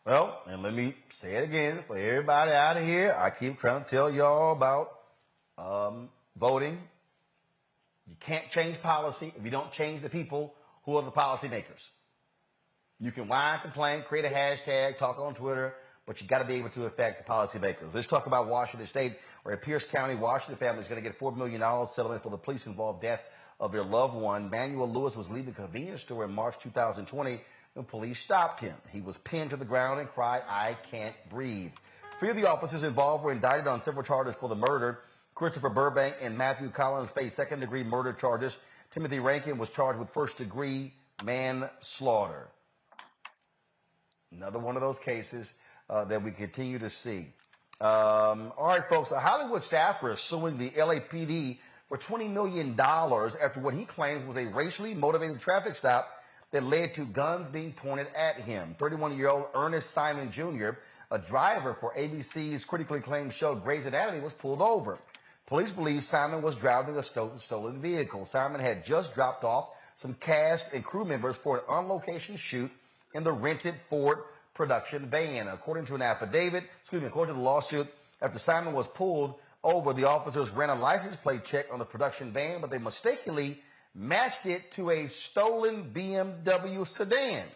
Speaker 11: Well, and let me say it again for everybody out of here. I keep trying to tell y'all about voting. You can't change policy if you don't change the people who are the policymakers. You can whine, complain, create a hashtag, talk on Twitter, but you got to be able to affect the policymakers. Let's talk about Washington State, where a Pierce County, Washington family is going to get a $4 million settlement for the police-involved death of their loved one. Manuel Lewis was leaving a convenience store in March 2020 when police stopped him. He was pinned to the ground and cried, "I can't breathe." 3 of the officers involved were indicted on several charges for the murder. Christopher Burbank and Matthew Collins faced second-degree murder charges. Timothy Rankin was charged with first-degree manslaughter. Another one of those cases that we continue to see. All right, folks, a Hollywood staffer is suing the LAPD for $20 million after what he claims was a racially motivated traffic stop that led to guns being pointed at him. 31-year-old Ernest Simon Jr., a driver for ABC's critically acclaimed show Grey's Anatomy, was pulled over. Police believe Simon was driving a stolen vehicle. Simon had just dropped off some cast and crew members for an on-location shoot in the rented Ford production van. According to the lawsuit, after Simon was pulled over, the officers ran a license plate check on the production van, but they mistakenly matched it to a stolen BMW sedan.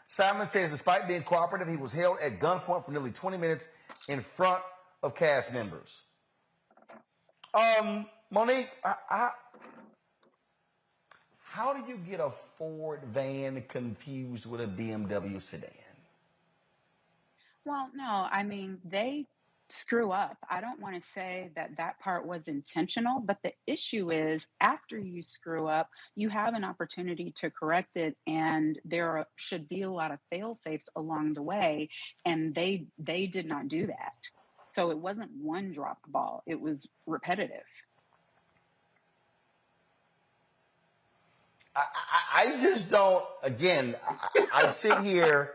Speaker 11: Simon says despite being cooperative, he was held at gunpoint for nearly 20 minutes in front of cast members. Monique, how do you get a Ford van confused with a BMW sedan?
Speaker 5: Well, no, I mean, they screw up. I don't want to say that part was intentional, but the issue is after you screw up, you have an opportunity to correct it, and there should be a lot of fail-safes along the way, and they did not do that. So it wasn't one dropped ball, it was repetitive.
Speaker 11: I just don't, again, I sit here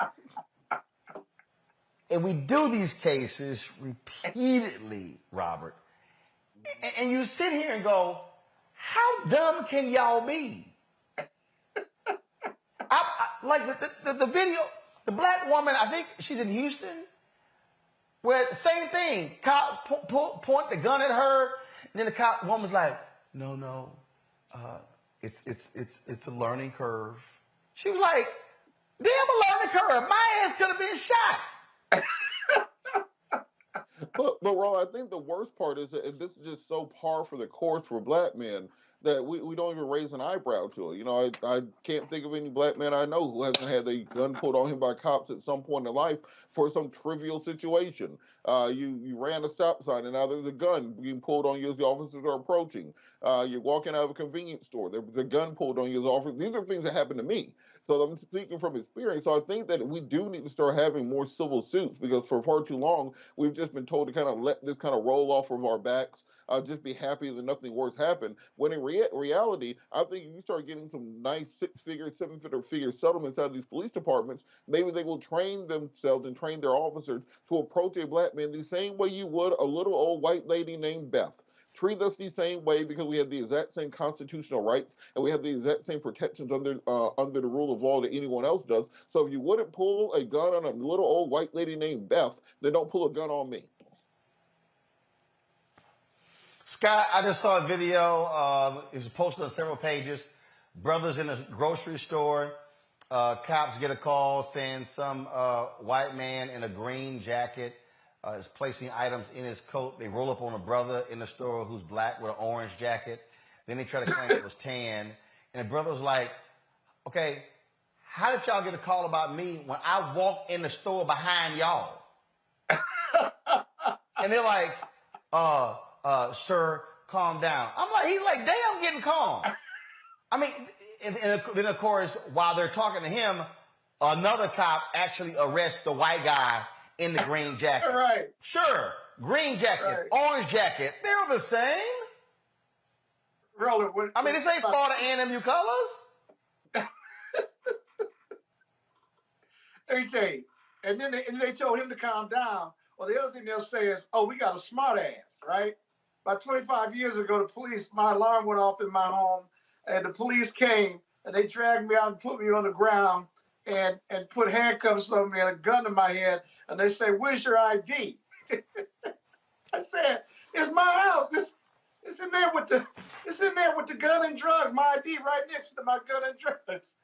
Speaker 11: and we do these cases repeatedly, Robert. And you sit here and go, how dumb can y'all be? Like the video, the black woman, I think she's in Houston, where the same thing, cops point the gun at her, and then the cop woman's like, no, it's a learning curve. She was like, damn, a learning curve. My ass could have been shot.
Speaker 21: But Ron, I think the worst part is that this is just so par for the course for black men that we don't even raise an eyebrow to it. You know, I can't think of any black man I know who hasn't had a gun pulled on him by cops at some point in life for some trivial situation. You ran a stop sign and now there's a gun being pulled on you as the officers are approaching. You're walking out of a convenience store, there's a gun pulled on you as officers. These are things that happen to me. So I'm speaking from experience. So I think that we do need to start having more civil suits, because for far too long, we've just been told to kind of let this kind of roll off of our backs, just be happy that nothing worse happened. When in reality, I think if you start getting some nice 6-figure, 7-figure settlements out of these police departments, maybe they will train themselves and train their officers to approach a black man the same way you would a little old white lady named Beth. Treat us the same way, because we have the exact same constitutional rights and we have the exact same protections under the rule of law that anyone else does. So if you wouldn't pull a gun on a little old white lady named Beth, then don't pull a gun on me.
Speaker 11: Scott, I just saw a video. It was posted on several pages. Brothers in a grocery store. Cops get a call saying some white man in a green jacket is placing items in his coat. They roll up on a brother in the store who's black with an orange jacket. Then they try to claim it was tan. And the brother was like, okay, how did y'all get a call about me when I walked in the store behind y'all? And they're like, sir, calm down. I'm like, he's like, damn, getting calm. I mean, and then of course, while they're talking to him, another cop actually arrests the white guy in the green jacket.
Speaker 19: Right.
Speaker 11: Sure. Green jacket, orange jacket, they're the same.
Speaker 19: I
Speaker 11: mean, this ain't Florida A&MU colors.
Speaker 19: Let me tell you. And then they told him to calm down. Well, the other thing they'll say is, oh, we got a smart ass, right? About 25 years ago, the police, my alarm went off in my home, and the police came, and they dragged me out and put me on the ground and put handcuffs on me and a gun to my head, and they say, where's your ID? I said, it's my house. It's in there with the gun and drugs. My ID right next to my gun and drugs.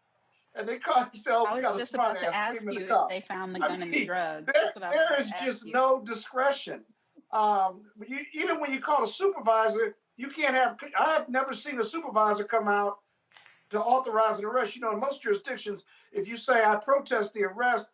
Speaker 19: And they called themselves, we got a smart ass.
Speaker 5: If they found the gun and the drugs.
Speaker 19: There is just no discretion. Even when you call a supervisor, you can't have. I have never seen a supervisor come out to authorize an arrest. You know, in most jurisdictions, if you say I protest the arrest,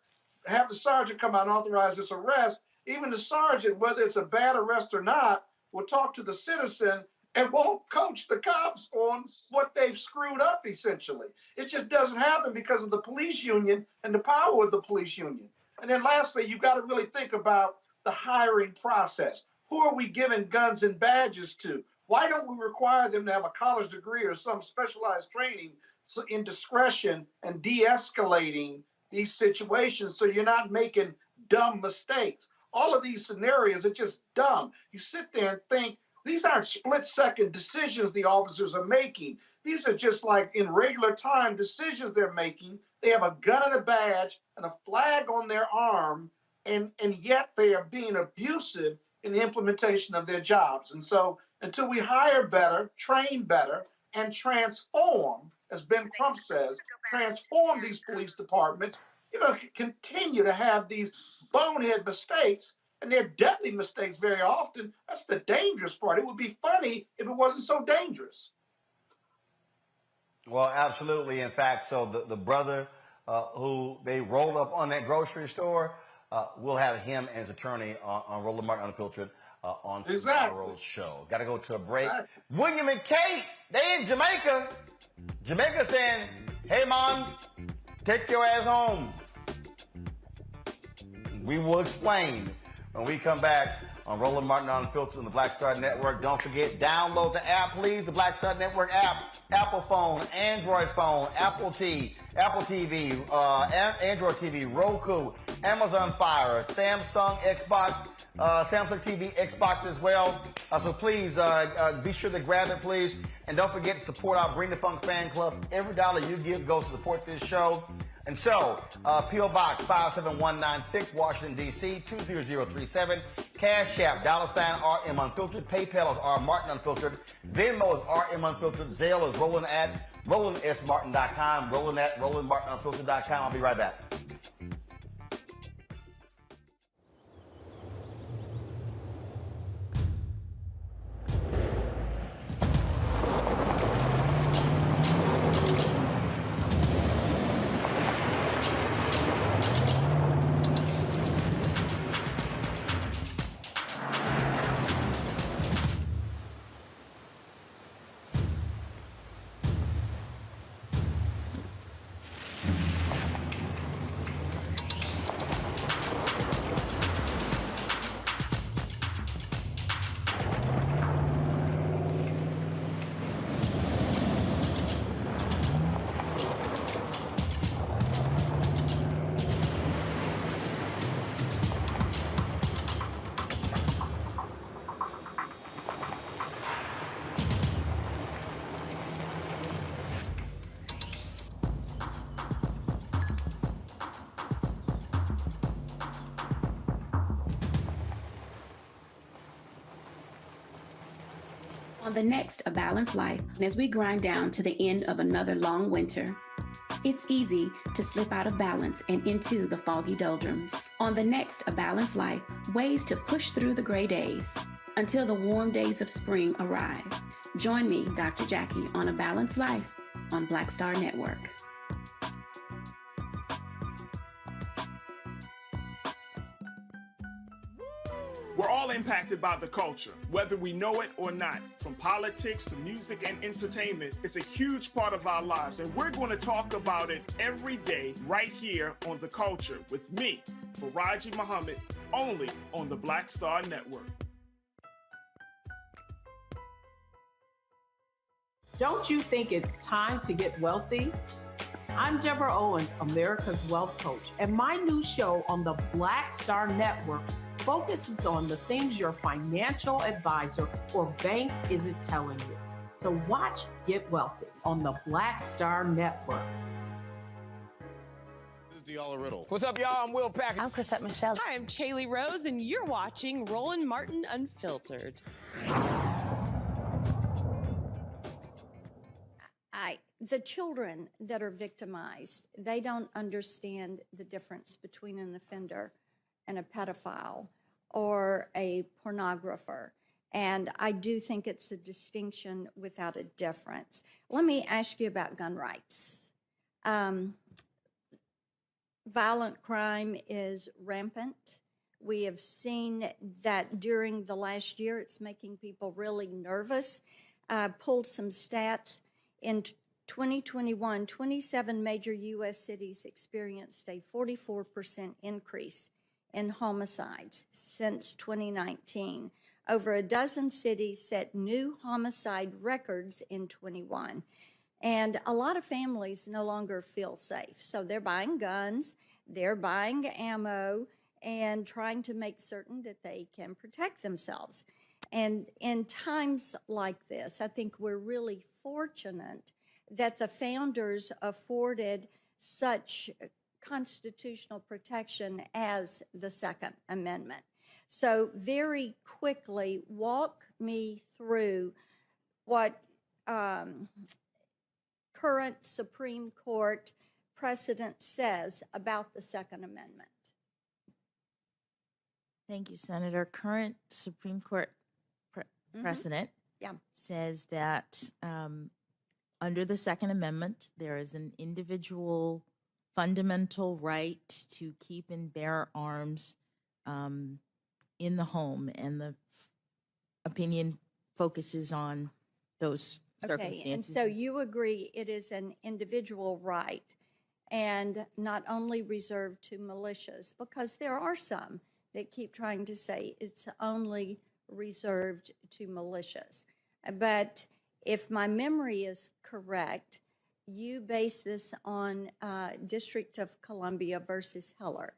Speaker 19: have the sergeant come out and authorize this arrest. Even the sergeant, whether it's a bad arrest or not, will talk to the citizen and won't coach the cops on what they've screwed up, essentially. It just doesn't happen because of the police union and the power of the police union. And then lastly, you've got to really think about the hiring process. Who are we giving guns and badges to? Why don't we require them to have a college degree or some specialized training in discretion and de-escalating these situations so you're not making dumb mistakes? All of these scenarios are just dumb. You sit there and think, these aren't split-second decisions the officers are making. These are just like in regular time decisions they're making. They have a gun and a badge and a flag on their arm, and yet they are being abusive in the implementation of their jobs. And so until we hire better, train better, and transform, as Ben Crump says, transform these police departments, you're going to continue to have these bonehead mistakes. And they're deadly mistakes very often. That's the dangerous part. It would be funny if it wasn't so dangerous.
Speaker 11: Well, absolutely. In fact, so the brother who they rolled up on that grocery store, we'll have him and his attorney on Roland Martin Unfiltered on tomorrow's show. Got to go to a break. Exactly. William and Kate, they in Jamaica. Jamaica saying, hey, Mom, take your ass home. We will explain when we come back on Roland Martin Unfiltered on the Black Star Network. Don't forget, download the app, please, the Black Star Network app. Apple phone, Android phone, Apple TV, Android TV, Roku, Amazon Fire, Samsung Xbox, Samsung TV, Xbox as well. So please be sure to grab it, please. And don't forget to support our Bring the Funk fan club. Every dollar you give goes to support this show. And so, P.O. Box 57196, Washington, D.C., 20037. Cash App, $RM Unfiltered. PayPal is R Martin Unfiltered. Venmo is RM Unfiltered. Zelle is Roland at RolandSMartin.com. Roland at RolandMartinUnfiltered.com. I'll be right back.
Speaker 7: On the next A Balanced Life, as we grind down to the end of another long winter, it's easy to slip out of balance and into the foggy doldrums. On the next A Balanced Life, ways to push through the gray days until the warm days of spring arrive. Join me, Dr. Jackie, on A Balanced Life on Black Star Network.
Speaker 9: We're all impacted by the culture, whether we know it or not. From politics to music and entertainment, it's a huge part of our lives, and we're going to talk about it every day right here on The Culture with me, Faraji Muhammad, only on the Black Star Network.
Speaker 8: Don't you think it's time to get wealthy? I'm Deborah Owens, America's Wealth Coach, and my new show on the Black Star Network focuses on the things your financial advisor or bank isn't telling you. So watch Get Wealthy on the Black Star Network.
Speaker 10: This is Diala Riddle.
Speaker 24: What's up, y'all? I'm Will Packer.
Speaker 25: I'm Chrisette Michelle.
Speaker 26: Hi, I'm Chaley Rose, and you're watching Roland Martin Unfiltered.
Speaker 27: The children that are victimized, they don't understand the difference between an offender and a pedophile or a pornographer. And I do think it's a distinction without a difference. Let me ask you about gun rights. Violent crime is rampant. We have seen that during the last year. It's making people really nervous. Pulled some stats. In 2021, 27 major U.S. cities experienced a 44% increase in homicides since 2019. Over a dozen cities set new homicide records in 21. And a lot of families no longer feel safe. So they're buying guns, they're buying ammo, and trying to make certain that they can protect themselves. And in times like this, I think we're really fortunate that the founders afforded such constitutional protection as the Second Amendment. So very quickly, walk me through what current Supreme Court precedent says about the Second Amendment.
Speaker 28: Thank you, Senator. Current Supreme Court precedent says that under the Second Amendment, there is an individual fundamental right to keep and bear arms in the home, and the opinion focuses on those circumstances.
Speaker 27: Okay, and so you agree it is an individual right and not only reserved to militias, because there are some that keep trying to say it's only reserved to militias. But if my memory is correct, you base this on District of Columbia versus Heller,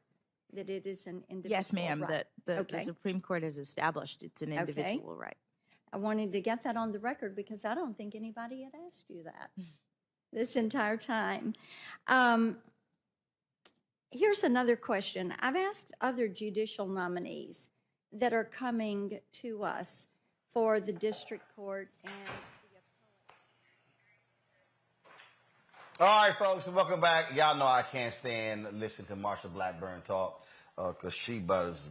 Speaker 27: that it is an individual
Speaker 28: Yes, ma'am,
Speaker 27: right.
Speaker 28: that the Supreme Court has established it's an individual right.
Speaker 27: I wanted to get that on the record because I don't think anybody had asked you that this entire time. Here's another question. I've asked other judicial nominees that are coming to us for the district court and
Speaker 11: All right, folks, welcome back. Y'all know I can't stand listening to Marsha Blackburn talk because she about as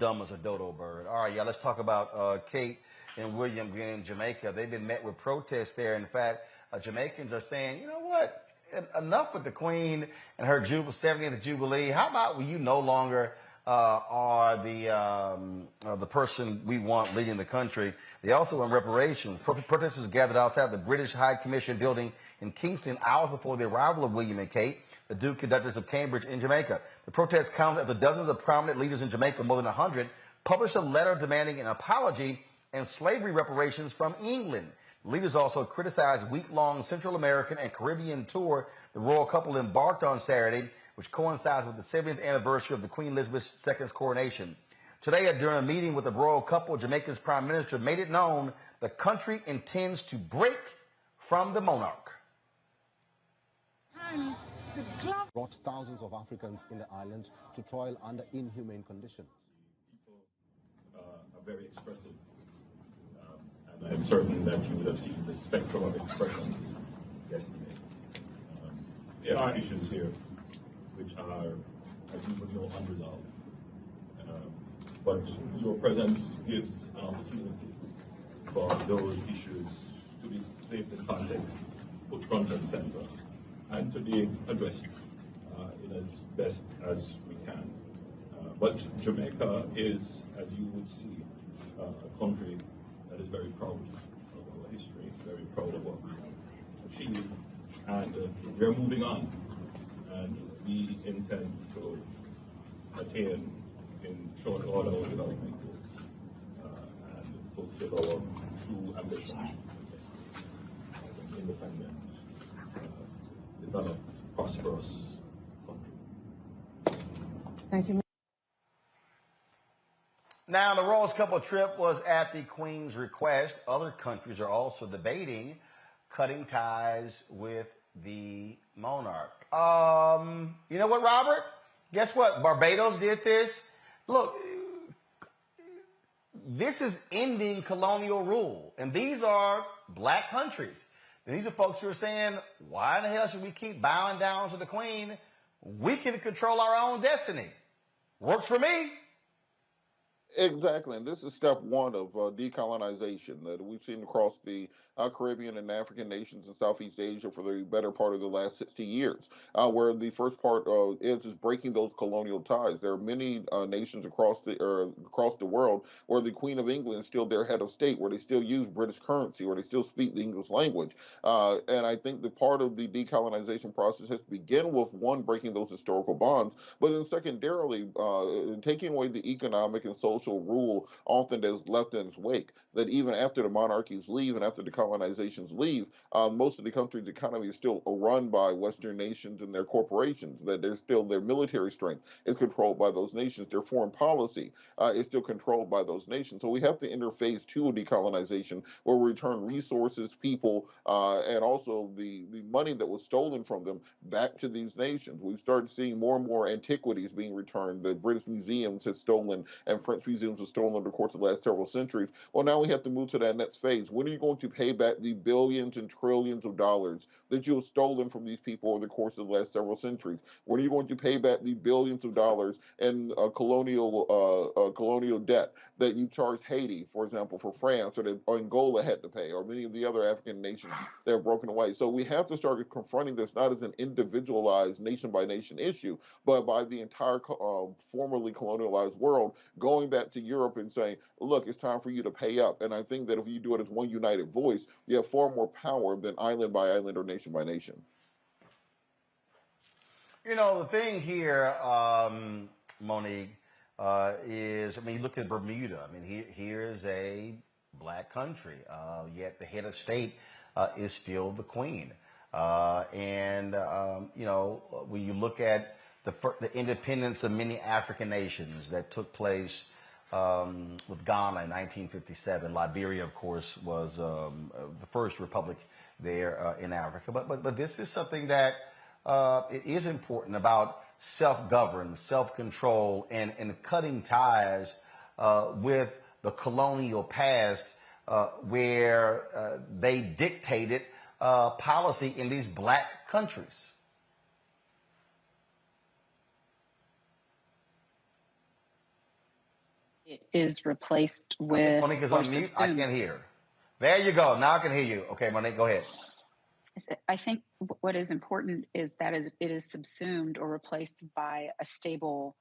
Speaker 11: dumb as a dodo bird. All right, y'all, let's talk about Kate and William in Jamaica. They've been met with protests there. In fact, Jamaicans are saying, you know what, enough with the Queen and her 70th Jubilee. How about you no longer are the person we want leading the country? They also want reparations. Protesters gathered outside the British High Commission building in Kingston hours before the arrival of William and Kate, the Duke and Duchess of Cambridge in Jamaica. The protest comes after dozens of prominent leaders in Jamaica, more than 100, published a letter demanding an apology and slavery reparations from England. The leaders also criticized week-long Central American and Caribbean tour the royal couple embarked on Saturday, which coincides with the 70th anniversary of the Queen Elizabeth II's coronation. Today, during a meeting with the royal couple, Jamaica's prime minister made it known the country intends to break from the monarch.
Speaker 29: Brought thousands of Africans in the island to toil under inhumane conditions.
Speaker 30: People are very expressive
Speaker 1: And I'm certain that you would have seen the spectrum of expressions yesterday. There are issues here which are, as you would know, unresolved. But your presence gives an opportunity for those issues to be placed in context, put front and center, and to be addressed in as best as we can. But Jamaica is, as you would see, a country that is very proud of our history, very proud of what we have achieved, and we're moving on. And we intend to attain in short order our development goals and fulfill our true ambitions as an independent, developed, prosperous country.
Speaker 11: Thank you. Now, the Royals couple trip was at the Queen's request. Other countries are also debating cutting ties with the monarch. You know what, Robert? Guess what? Barbados did this. Look, this is ending colonial rule. And these are black countries. And these are folks who are saying, why the hell should we keep bowing down to the Queen? We can control our own destiny. Works for me.
Speaker 21: Exactly, and this is step one of decolonization that we've seen across the Caribbean and African nations in Southeast Asia for the better part of the last 60 years, where the first part is breaking those colonial ties. There are many nations across the world where the Queen of England is still their head of state, where they still use British currency, where they still speak the English language. And I think the part of the decolonization process has to begin with, one, breaking those historical bonds, but then secondarily, taking away the economic and social rule often that is left in its wake, that even after the monarchies leave and after the colonizations leave, most of the country's economy is still run by Western nations and their corporations, that there's still their military strength is controlled by those nations, their foreign policy is still controlled by those nations. So we have to enter phase two of decolonization, where we return resources, people, and also the money that was stolen from them back to these nations. We've started seeing more and more antiquities being returned. The British museums have stolen, and French museums have stolen over the course of the last several centuries. Well, now we have to move to that next phase. When are you going to pay back the billions and trillions of dollars that you have stolen from these people over the course of the last several centuries? When are you going to pay back the billions of dollars in colonial debt that you charged Haiti, for example, for France, or that Angola had to pay, or many of the other African nations that have broken away? So we have to start confronting this not as an individualized nation-by-nation issue, but by the entire formerly colonialized world going back to Europe and saying, look, it's time for you to pay up. And I think that if you do it as one united voice, you have far more power than island by island or nation by nation.
Speaker 11: You know, the thing here, Monique, is, I mean, you look at Bermuda. I mean, here is a black country, yet the head of state is still the Queen. You know, when you look at the independence of many African nations that took place with Ghana in 1957. Liberia, of course, was the first republic there in Africa. But this is something that it is important about self-govern, self-control, and cutting ties with the colonial past where they dictated policy in these black countries.
Speaker 5: It is replaced with.
Speaker 11: Monique is on mute. I can't hear. There you go. Now I can hear you. Okay, Monique, go ahead.
Speaker 5: I think what is important is that it is subsumed or replaced by a stable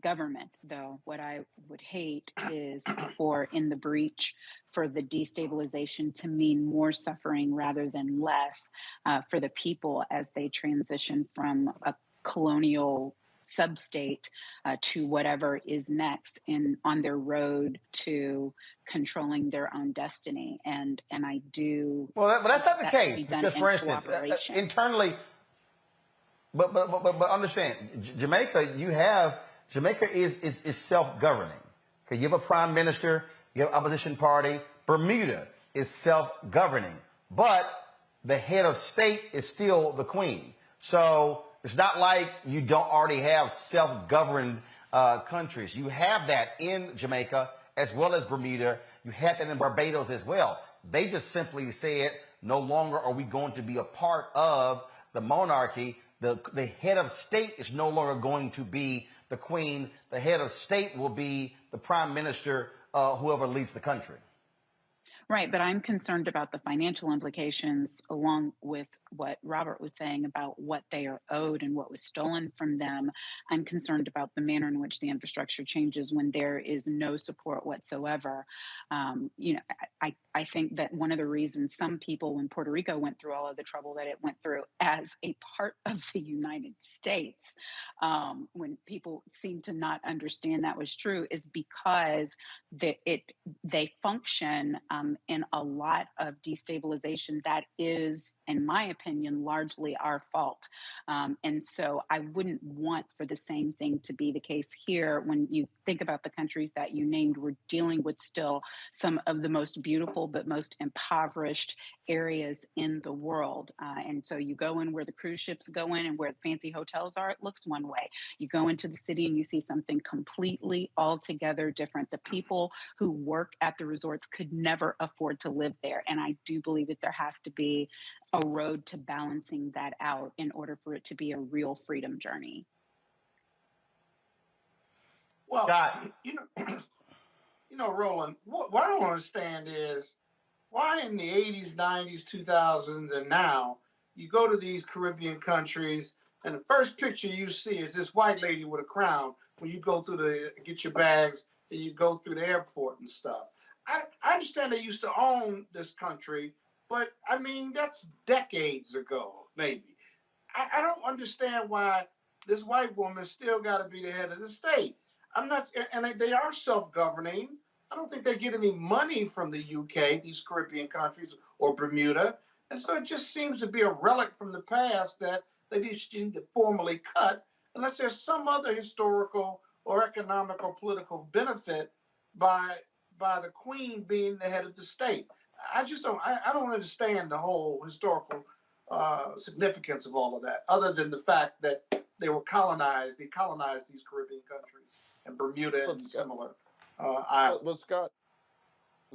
Speaker 5: government, though. What I would hate is for in the breach for the destabilization to mean more suffering rather than less for the people as they transition from a colonial sub-state to whatever is next on their road to controlling their own destiny. And I do.
Speaker 11: Well, that's not the case. Because, for instance, internally, but understand, Jamaica is self-governing. Okay, you have a prime minister, you have opposition party. Bermuda is self-governing, but the head of state is still the Queen. So it's not like you don't already have self-governed countries. You have that in Jamaica as well as Bermuda. You have that in Barbados as well. They just simply said, no longer are we going to be a part of the monarchy. The head of state is no longer going to be the queen. The head of state will be the prime minister, whoever leads the country.
Speaker 5: Right, but I'm concerned about the financial implications along with what Robert was saying about what they are owed and what was stolen from them. I'm concerned about the manner in which the infrastructure changes when there is no support whatsoever. I think that one of the reasons some people when Puerto Rico went through all of the trouble that it went through as a part of the United States, when people seem to not understand that was true, is because they function in a lot of destabilization that is, in my opinion, largely our fault. And so I wouldn't want for the same thing to be the case here. When you think about the countries that you named, we're dealing with still some of the most beautiful but most impoverished areas in the world. And so you go in where the cruise ships go in and where the fancy hotels are, it looks one way. You go into the city and you see something completely altogether different. The people who work at the resorts could never afford to live there. And I do believe that there has to be a road to balancing that out in order for it to be a real freedom journey.
Speaker 19: Well, Roland, what I don't understand is why in the 80s, 90s, 2000s, and now you go to these Caribbean countries and the first picture you see is this white lady with a crown when you go through get your bags and you go through the airport and stuff. I understand they used to own this country, but I mean, that's decades ago, maybe. I don't understand why this white woman still got to be the head of the state. I'm not, and they are self-governing. I don't think they get any money from the UK, these Caribbean countries, or Bermuda. And so it just seems to be a relic from the past that they just need to formally cut, unless there's some other historical or economic or political benefit by the Queen being the head of the state. I don't understand the whole historical significance of all of that, other than the fact that they colonized these Caribbean countries and Bermuda and similar islands.
Speaker 21: But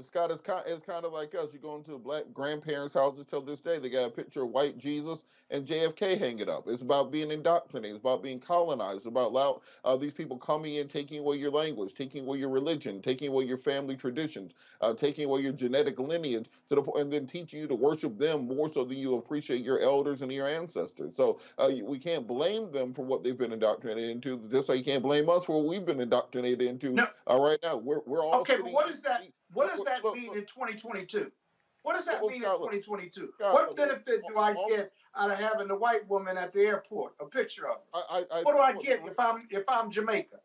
Speaker 21: Scott, it's kind of like us. You go into black grandparents' houses till this day, they got a picture of white Jesus and JFK hanging up. It's about being indoctrinated. It's about being colonized. It's about these people coming in, taking away your language, taking away your religion, taking away your family traditions, taking away your genetic lineage, and then teaching you to worship them more so than you appreciate your elders and your ancestors. So we can't blame them for what they've been indoctrinated into, just like you can't blame us for what we've been indoctrinated into right now. We're all
Speaker 19: okay, but what does that mean in 2022? What does that mean in 2022? What benefit do I get out of having the white woman at the airport? A picture of her. What do I get if I'm Jamaica?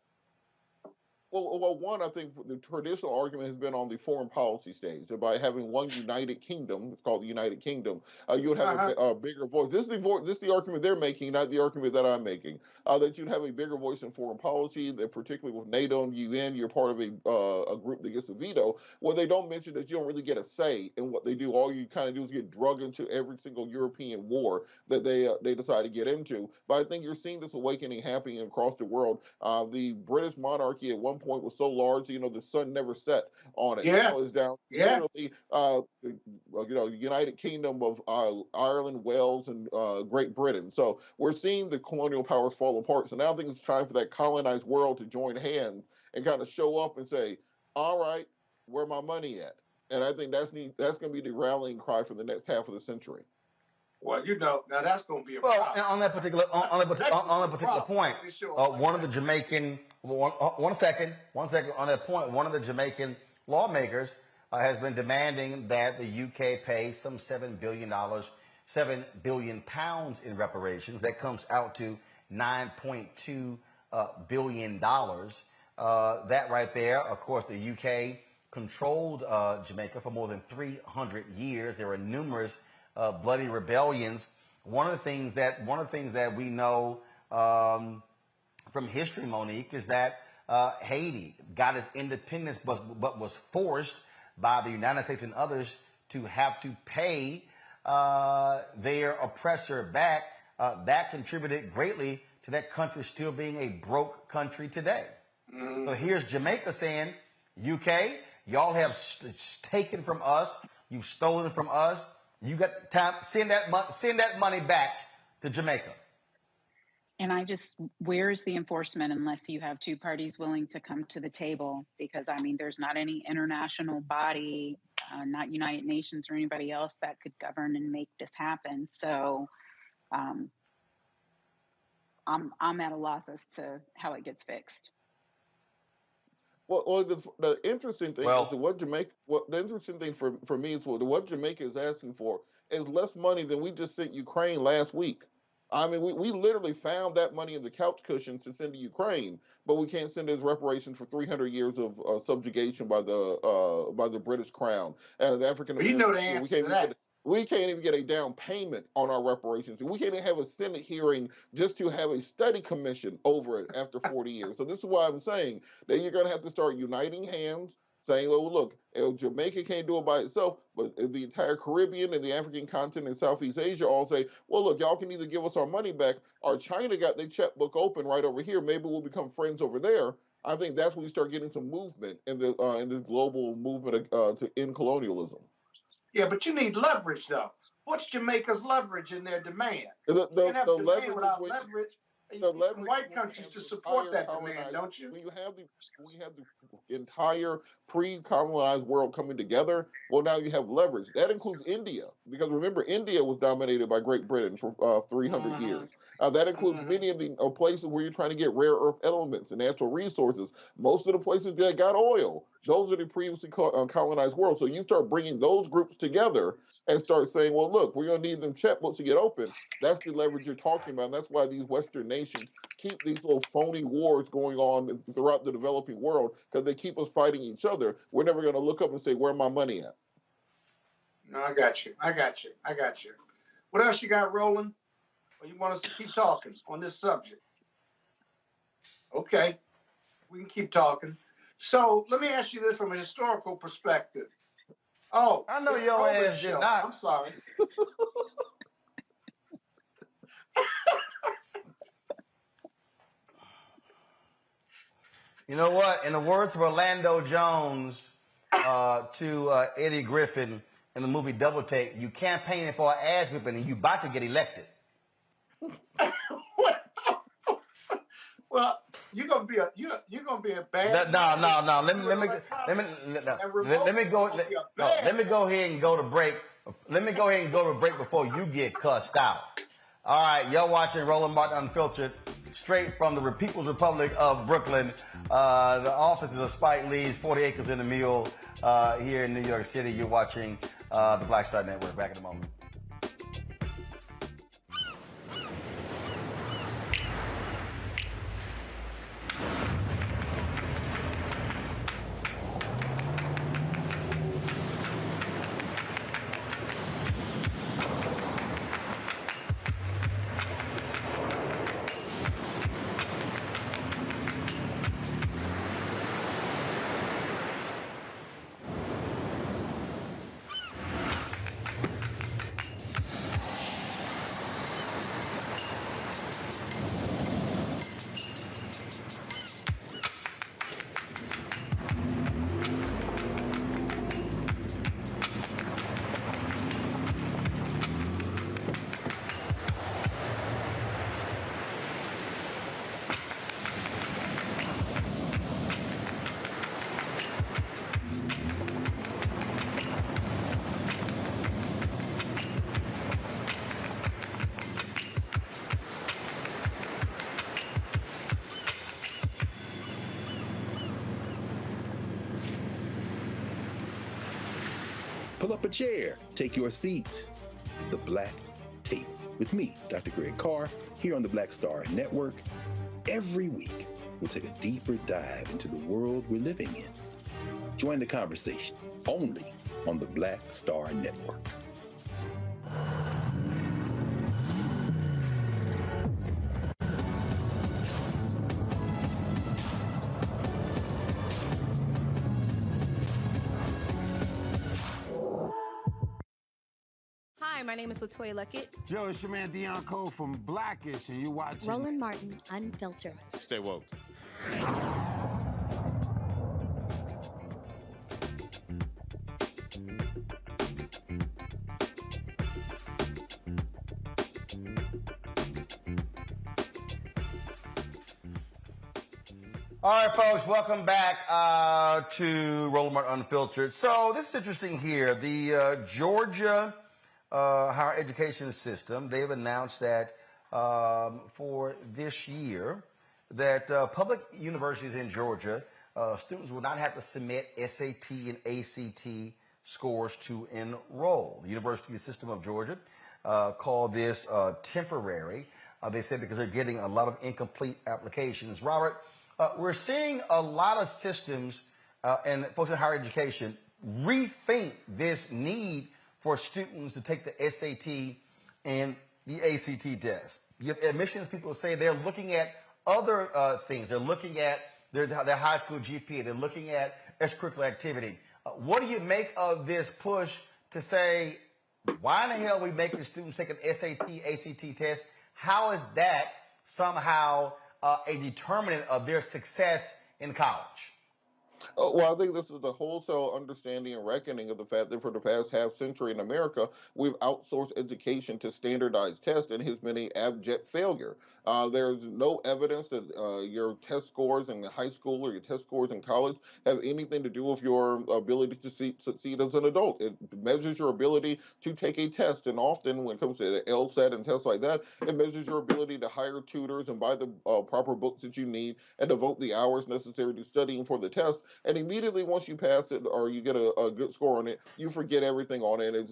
Speaker 21: Well, one, I think the traditional argument has been on the foreign policy stage. By having one united kingdom, it's called the United Kingdom, you would have a bigger voice. This is the argument they're making, not the argument that I'm making. That you'd have a bigger voice in foreign policy, that particularly with NATO and UN, you're part of a group that gets a veto. Well, they don't mention that you don't really get a say in what they do. All you kind of do is get drugged into every single European war that they decide to get into. But I think you're seeing this awakening happening across the world. The British monarchy at one point was so large, the sun never set on it.
Speaker 19: Yeah.
Speaker 21: Now it's down literally, the United Kingdom of Ireland, Wales, and Great Britain. So we're seeing the colonial powers fall apart. So now I think it's time for that colonized world to join hands and kind of show up and say, all right, where my money at? And I think that's going to be the rallying cry for the next half of the century.
Speaker 19: Well, now that's going to be a problem.
Speaker 11: And on that particular point, one of the Jamaican one second on that point, one of the Jamaican lawmakers has been demanding that the UK pay some $7 billion pounds in reparations. That comes out to $9.2 billion. That right there, of course, the UK controlled Jamaica for more than 300 years. There were numerous bloody rebellions. One of the things that we know from history, Monique, is that Haiti got its independence, but was forced by the United States and others to have to pay their oppressor back. That contributed greatly to that country still being a broke country today. So here's Jamaica saying, UK, y'all have taken from us You've stolen from us. You got time. Send that money back to Jamaica.
Speaker 5: And where's the enforcement unless you have two parties willing to come to the table? Because, I mean, there's not any international body, not United Nations or anybody else that could govern and make this happen. So I'm at a loss as to how it gets fixed.
Speaker 21: Well, the interesting thing is that the interesting thing for me is what Jamaica is asking for is less money than we just sent Ukraine last week. I mean, we literally found that money in the couch cushions to send to Ukraine, but we can't send it as reparations for 300 years of subjugation by the British Crown and the African American.
Speaker 19: You know the answer to that.
Speaker 21: We can't even get a down payment on our reparations. We can't even have a Senate hearing just to have a study commission over it after 40 years. So this is why I'm saying that you're going to have to start uniting hands, saying, oh, look, Jamaica can't do it by itself, but the entire Caribbean and the African continent and Southeast Asia all say, well, look, y'all can either give us our money back or China got their checkbook open right over here. Maybe we'll become friends over there. I think that's when you start getting some movement in this global movement to end colonialism.
Speaker 19: Yeah, but you need leverage, though. What's Jamaica's leverage in their demand?
Speaker 21: The
Speaker 19: leverage without leverage. White countries to support that demand, don't you?
Speaker 21: When you have the entire pre-colonized world coming together, well, now you have leverage. That includes India, because remember, India was dominated by Great Britain for 300 years. That includes many of the places where you're trying to get rare earth elements and natural resources. Most of the places that got oil, those are the previously colonized world. So you start bringing those groups together and start saying, well, look, we're going to need them checkbooks to get open. That's the leverage you're talking about. And that's why these Western nations keep these little phony wars going on throughout the developing world, because they keep us fighting each other. We're never going to look up and say, where my money at?
Speaker 19: No, I got you. What else you got, Roland? Or you want us to keep talking on this subject? Okay, we can keep talking. So let me ask you this from a historical perspective. Oh,
Speaker 11: I know your ass did not.
Speaker 19: I'm sorry.
Speaker 11: You know what? In the words of Orlando Jones to Eddie Griffin in the movie Double Take, you campaigning for an ass whipping and you about to get elected.
Speaker 19: Well, you're gonna be a bad.
Speaker 11: No. Let me go ahead and go to break. Let me go ahead and go to break before you get cussed out. All right, y'all watching Roland Martin Unfiltered, straight from the People's Republic of Brooklyn. The offices of Spike Lee's 40 Acres in the Mule here in New York City. You're watching the Black Star Network. Back in a moment.
Speaker 3: Pull up a chair, take your seat at the Black Tape with me, Dr. Greg Carr, here on the Black Star Network. Every week, we'll take a deeper dive into the world we're living in. Join the conversation only on the Black Star Network.
Speaker 23: Hi, my name is LaToya Luckett.
Speaker 2: Yo, it's your man Dion Cole from Blackish, and you're watching
Speaker 23: Roland Martin Unfiltered.
Speaker 2: Stay woke.
Speaker 11: All right, folks, welcome back to Roland Martin Unfiltered. So this is interesting here. The Georgia higher education system, they've announced that for this year that public universities in Georgia, students will not have to submit SAT and ACT scores to enroll. The University System of Georgia called this temporary. They said because they're getting a lot of incomplete applications. Robert, we're seeing a lot of systems and folks in higher education rethink this need for students to take the SAT and the ACT test. You have admissions people say they're looking at other things. They're looking at their high school GPA. They're looking at extracurricular activity. What do you make of this push to say, why in the hell are we making students take an SAT, ACT test? How is that somehow a determinant of their success in college?
Speaker 21: Well, I think this is the wholesale understanding and reckoning of the fact that for the past half century in America, we've outsourced education to standardized tests and has been an abject failure. There's no evidence that your test scores in high school or your test scores in college have anything to do with your ability to succeed as an adult. It measures your ability to take a test, and often when it comes to the LSAT and tests like that, it measures your ability to hire tutors and buy the proper books that you need and devote the hours necessary to studying for the test. And immediately once you pass it or you get a good score on it, you forget everything on it. It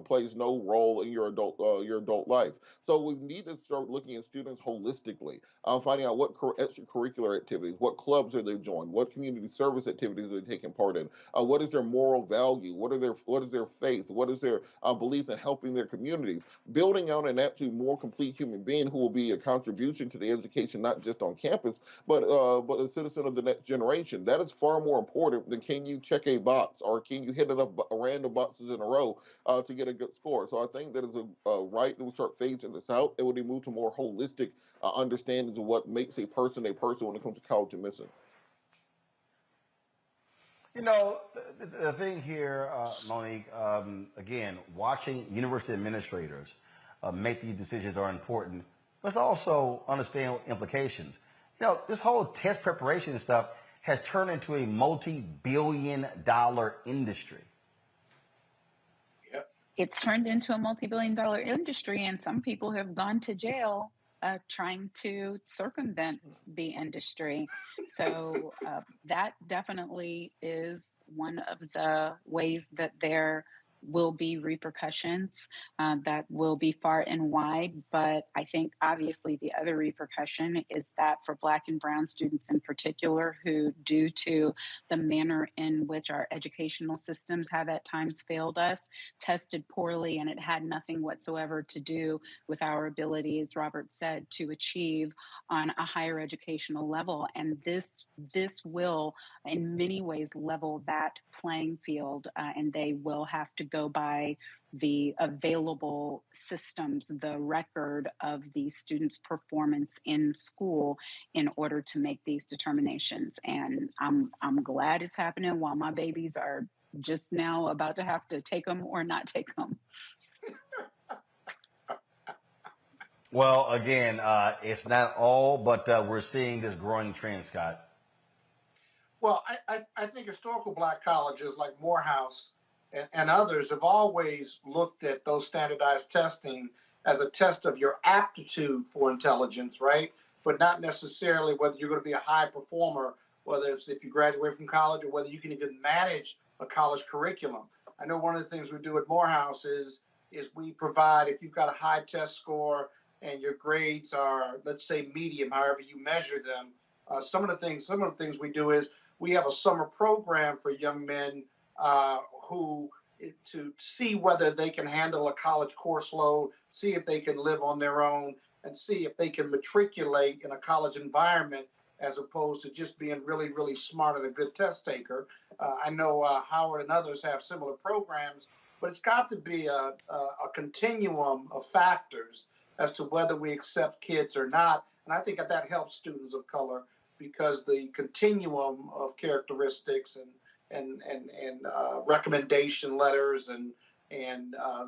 Speaker 21: plays no role in your adult life. So we need to start looking at students holistically, finding out what extracurricular activities, what clubs are they joined, what community service activities are they taking part in, what is their moral value, what is their faith, what is their beliefs in helping their communities, building out an absolute more complete human being who will be a contribution to the education not just on campus, but a citizen of the next generation. That is far more important than can you check a box or can you hit enough random boxes in a row to get a good score. So I think that is a right that we start phasing this out. It would move to more holistic understandings of what makes a person when it comes to college admissions.
Speaker 11: You know, the thing here, Monique, again, watching university administrators make these decisions are important. Let's also understand implications. You know, this whole test preparation stuff has turned into a multi-billion-dollar industry.
Speaker 5: Yep. It's turned into a multi-billion-dollar industry, and some people have gone to jail trying to circumvent the industry. So that definitely is one of the ways that there will be repercussions that will be far and wide. But I think obviously the other repercussion is that for Black and Brown students in particular, who due to the manner in which our educational systems have at times failed us, tested poorly, and it had nothing whatsoever to do with our ability, as Robert said, to achieve on a higher educational level. And this will in many ways level that playing field, and they will have to go by the available systems, the record of the students' performance in school in order to make these determinations. And I'm glad it's happening while my babies are just now about to have to take them or not take them.
Speaker 11: Well, again, it's not all, but we're seeing this growing trend, Scott.
Speaker 19: Well, I think historical Black colleges like Morehouse and others have always looked at those standardized testing as a test of your aptitude for intelligence, right? But not necessarily whether you're going to be a high performer, whether it's if you graduate from college or whether you can even manage a college curriculum. I know one of the things we do at Morehouse is we provide, if you've got a high test score and your grades are, let's say, medium, however you measure them, some of the things we do is we have a summer program for young men to see whether they can handle a college course load, see if they can live on their own, and see if they can matriculate in a college environment as opposed to just being really, really smart and a good test taker. I know Howard and others have similar programs, but it's got to be a continuum of factors as to whether we accept kids or not. And I think that helps students of color because the continuum of characteristics and recommendation letters and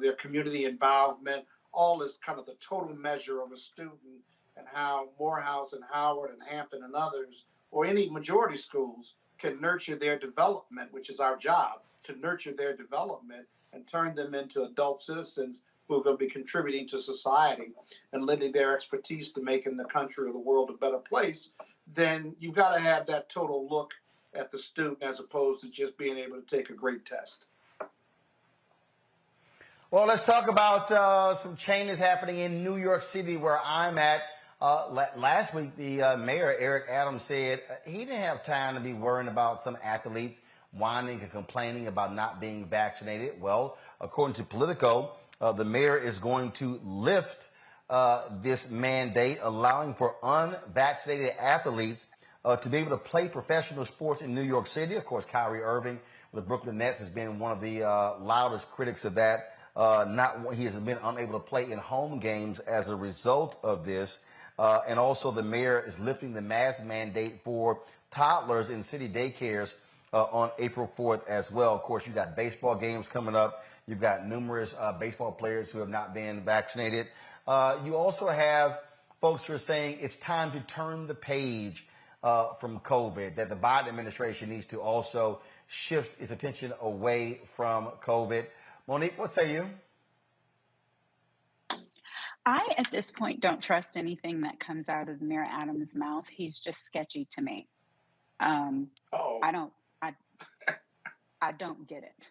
Speaker 19: their community involvement, all is kind of the total measure of a student, and how Morehouse and Howard and Hampton and others or any majority schools can nurture their development, which is our job, to nurture their development and turn them into adult citizens who are going to be contributing to society and lending their expertise to making the country or the world a better place, then you've got to have that total look at the student as opposed to just being able to take a great test.
Speaker 11: Well, let's talk about some changes happening in New York City where I'm at. Last week, the mayor, Eric Adams, said he didn't have time to be worrying about some athletes whining and complaining about not being vaccinated. Well, according to Politico, the mayor is going to lift this mandate, allowing for unvaccinated athletes to be able to play professional sports in New York City. Of course, Kyrie Irving with the Brooklyn Nets has been one of the loudest critics of that. He has been unable to play in home games as a result of this. And also the mayor is lifting the mask mandate for toddlers in city daycares on April 4th as well. Of course, you've got baseball games coming up. You've got numerous baseball players who have not been vaccinated. You also have folks who are saying it's time to turn the page from COVID, that the Biden administration needs to also shift its attention away from COVID. Monique, what say you?
Speaker 5: I, at this point, don't trust anything that comes out of Mayor Adams' mouth. He's just sketchy to me. I don't get it.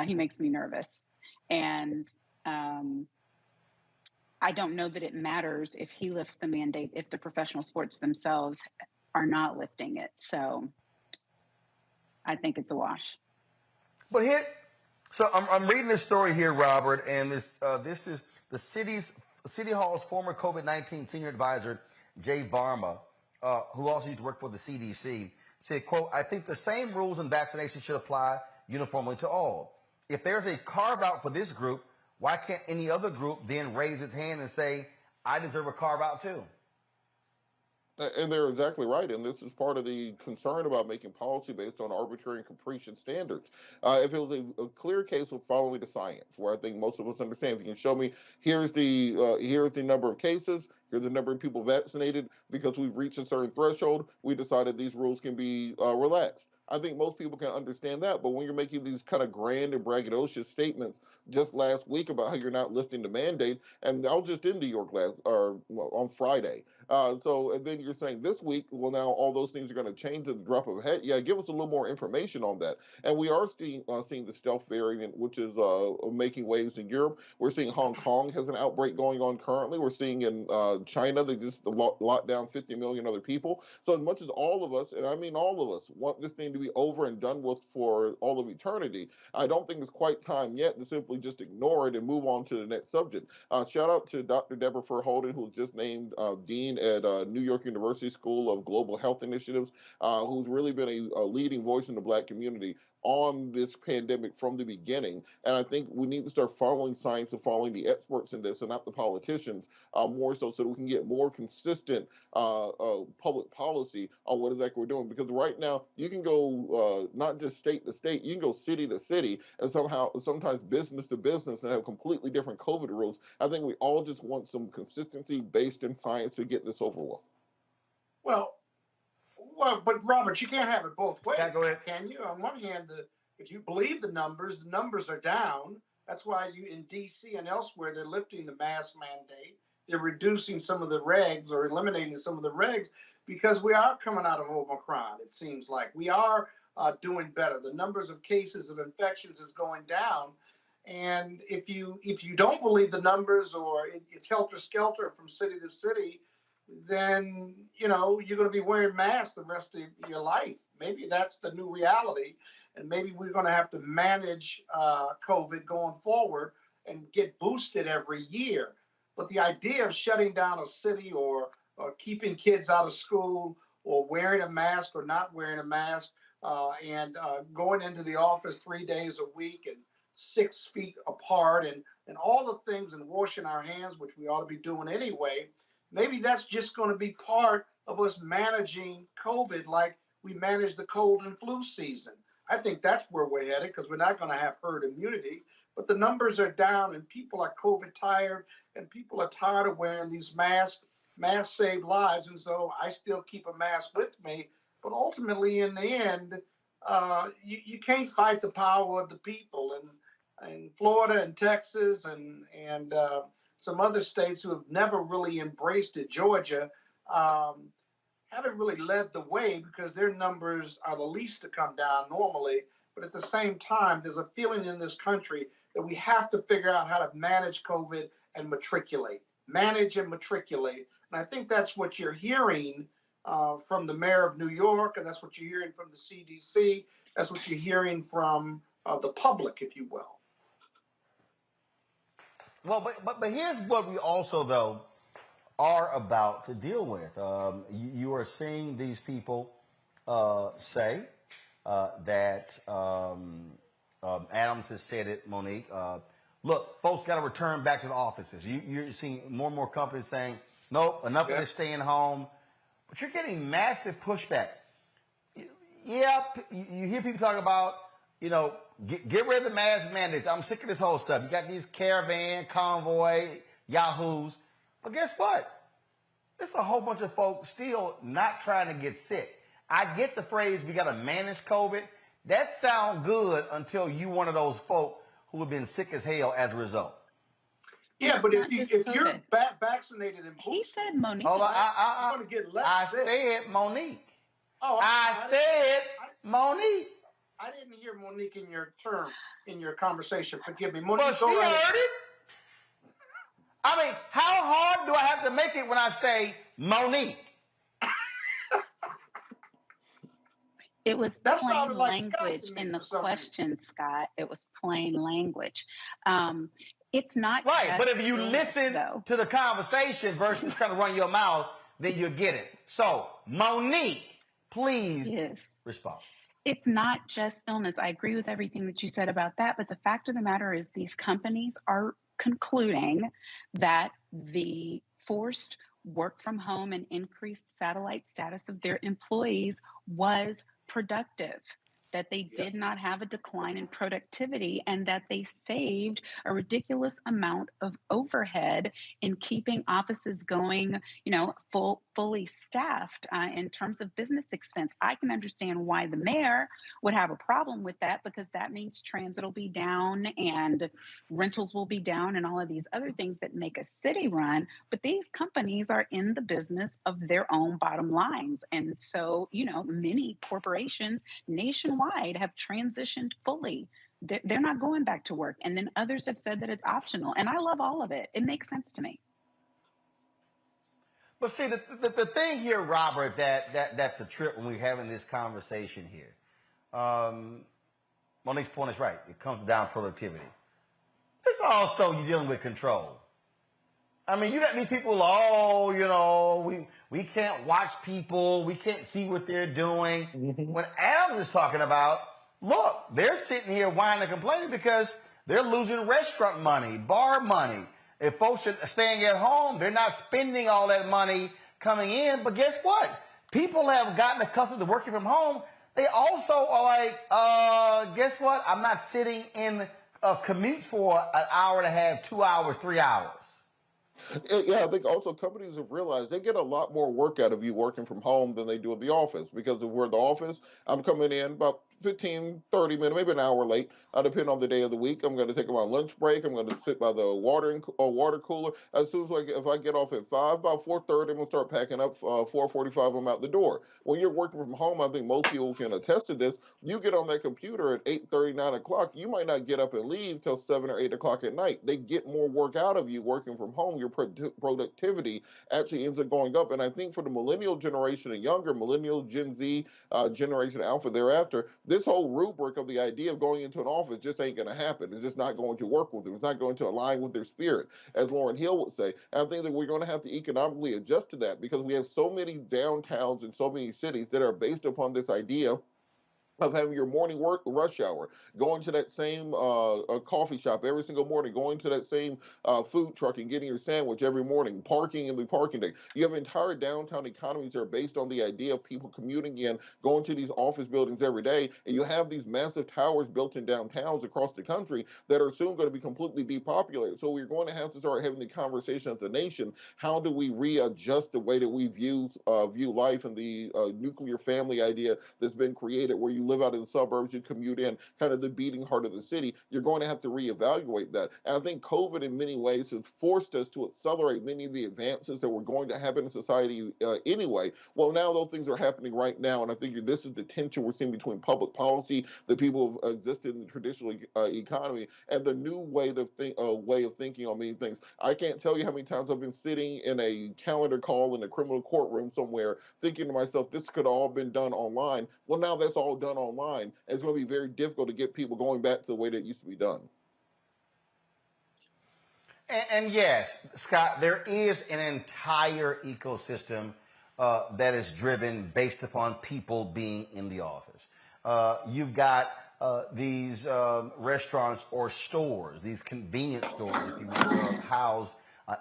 Speaker 5: He makes me nervous. And I don't know that it matters if he lifts the mandate, if the professional sports themselves are not lifting it. So I think it's a wash.
Speaker 11: But here, so I'm reading this story here, Robert, and this is the City Hall's former COVID-19 senior advisor, Jay Varma, who also used to work for the CDC, said, quote, "I think the same rules in vaccination should apply uniformly to all. If there's a carve out for this group, why can't any other group then raise its hand and say, I deserve a carve out too?"
Speaker 21: And they're exactly right. And this is part of the concern about making policy based on arbitrary and capricious standards. If it was a clear case of following the science, where I think most of us understand, if you can show me, here's the number of cases, here's the number of people vaccinated, because we've reached a certain threshold, we decided these rules can be relaxed. I think most people can understand that. But when you're making these kind of grand and braggadocious statements just last week about how you're not lifting the mandate, and I was just in New York on Friday. And then you're saying this week, well, now all those things are going to change at the drop of a hat. Yeah, give us a little more information on that. And we are seeing the stealth variant, which is making waves in Europe. We're seeing Hong Kong has an outbreak going on currently. We're seeing in China, they just locked down 50 million other people. So as much as all of us, and I mean all of us, want this thing to be over and done with for all of eternity, I don't think it's quite time yet to simply just ignore it and move on to the next subject. Shout out to Dr. Deborah Verhoeven, who was just named Dean at New York University School of Global Health Initiatives, who's really been a leading voice in the Black community on this pandemic from the beginning. And I think we need to start following science and following the experts in this and not the politicians more so that we can get more consistent public policy on what exactly we're doing. Because right now you can go not just state to state, you can go city to city and sometimes business to business and have completely different COVID rules. I think we all just want some consistency based in science to get this over with.
Speaker 19: Well, but Robert, you can't have it both ways,
Speaker 11: Yeah, go ahead.
Speaker 19: can you? On one hand, if you believe the numbers are down. That's why in D.C. and elsewhere, they're lifting the mask mandate. They're reducing some of the regs or eliminating some of the regs because we are coming out of Omicron, it seems like. We are doing better. The numbers of cases of infections is going down. And if you don't believe the numbers or it's helter-skelter from city to city, then, you're going to be wearing masks the rest of your life. Maybe that's the new reality. And maybe we're going to have to manage COVID going forward and get boosted every year. But the idea of shutting down a city or keeping kids out of school or wearing a mask or not wearing a mask and going into the office 3 days a week and 6 feet apart and all the things and washing our hands, which we ought to be doing anyway, maybe that's just going to be part of us managing COVID like we manage the cold and flu season. I think that's where we're headed because we're not going to have herd immunity. But the numbers are down and people are COVID tired and people are tired of wearing these masks. masks save lives, and so I still keep a mask with me. But ultimately, in the end, you can't fight the power of the people. And in Florida and Texas and some other states who have never really embraced it, Georgia, haven't really led the way because their numbers are the least to come down normally. But at the same time, there's a feeling in this country that we have to figure out how to manage COVID and manage and matriculate. And I think that's what you're hearing from the mayor of New York, and that's what you're hearing from the CDC. That's what you're hearing from the public, if you will.
Speaker 11: Well, but here's what we also, though, are about to deal with. You are seeing these people say that Adams has said it, Monique. Look, folks got to return back to the offices. You're seeing more and more companies saying, nope, enough of this staying home. But you're getting massive pushback. Yeah, you hear people talk about, get rid of the mask mandates. I'm sick of this whole stuff. You got these caravan, convoy, yahoos. But guess what? There's a whole bunch of folks still not trying to get sick. I get the phrase, we got to manage COVID. That sounds good until you one of those folk who have been sick as hell as a result.
Speaker 19: Yeah, but if you're vaccinated and boosted,
Speaker 5: he said Monique.
Speaker 19: you want to get less sick.
Speaker 11: Said Monique.
Speaker 19: Oh,
Speaker 11: I said Monique.
Speaker 19: I didn't hear Monique in your conversation. Forgive me, Monique.
Speaker 11: Well, she heard it. I mean, how hard do I have to make it when I say Monique?
Speaker 5: It was plain language in the question, Scott. It was plain language. It's not
Speaker 11: right,
Speaker 5: just
Speaker 11: but if you listen to the conversation versus trying to run your mouth, then you get it. So, Monique, please respond.
Speaker 5: It's not just illness. I agree with everything that you said about that, but the fact of the matter is these companies are concluding that the forced work from home and increased satellite status of their employees was productive, that they did not have a decline in productivity, and that they saved a ridiculous amount of overhead in keeping offices going, fully staffed in terms of business expense. I can understand why the mayor would have a problem with that, because that means transit will be down and rentals will be down and all of these other things that make a city run. But these companies are in the business of their own bottom lines. And so, many corporations nationwide have transitioned fully. They're not going back to work. And then others have said that it's optional. And I love all of it. It makes sense to me.
Speaker 11: But see, the thing here, Robert, that's a trip when we're having this conversation here. Monique's point is right. It comes down to productivity. It's also you're dealing with control. I mean, you got these people, we can't watch people. We can't see what they're doing. When Adams is talking about, look, they're sitting here whining and complaining because they're losing restaurant money, bar money. If folks are staying at home, they're not spending all that money coming in. But guess what? People have gotten accustomed to working from home. They also are like, guess what? I'm not sitting in commutes for an hour and a half, 2 hours, 3 hours.
Speaker 21: Yeah, I think also companies have realized they get a lot more work out of you working from home than they do at the office, because if we're at the office, I'm coming in about 15, 30 minutes, maybe an hour late, depending on the day of the week. I'm going to take my lunch break. I'm going to sit by the water cooler. As soon as if I get off at 5, about 4:30, I'm going to start packing up. 4:45, I'm out the door. When you're working from home, I think most people can attest to this. You get on that computer at 8:30, 9 o'clock. You might not get up and leave till 7 or 8 o'clock at night. They get more work out of you working from home. Your productivity actually ends up going up. And I think for the millennial generation and younger, millennial, Gen Z, Generation Alpha thereafter, this whole rubric of the idea of going into an office just ain't going to happen. It's just not going to work with them. It's not going to align with their spirit, as Lauryn Hill would say. And I think that we're going to have to economically adjust to that, because we have so many downtowns and so many cities that are based upon this idea of having your morning work rush hour, going to that same coffee shop every single morning, going to that same food truck and getting your sandwich every morning, parking in the parking deck. You have entire downtown economies that are based on the idea of people commuting in, going to these office buildings every day, and you have these massive towers built in downtowns across the country that are soon going to be completely depopulated. So we're going to have to start having the conversation as a nation. How do we readjust the way that we view life and the nuclear family idea that's been created, where you live out in the suburbs, you commute in, kind of the beating heart of the city? You're going to have to reevaluate that. And I think COVID in many ways has forced us to accelerate many of the advances that were going to happen in society anyway. Well, now those things are happening right now, and I think this is the tension we're seeing between public policy, the people who existed in the traditional economy, and the new way of thinking on many things. I can't tell you how many times I've been sitting in a calendar call in a criminal courtroom somewhere thinking to myself, this could have all been done online. Well, now that's all done online. It's going to be very difficult to get people going back to the way that it used to be done.
Speaker 11: And yes, Scott, there is an entire ecosystem that is driven based upon people being in the office. You've got these restaurants or stores, these convenience stores, if you will, housed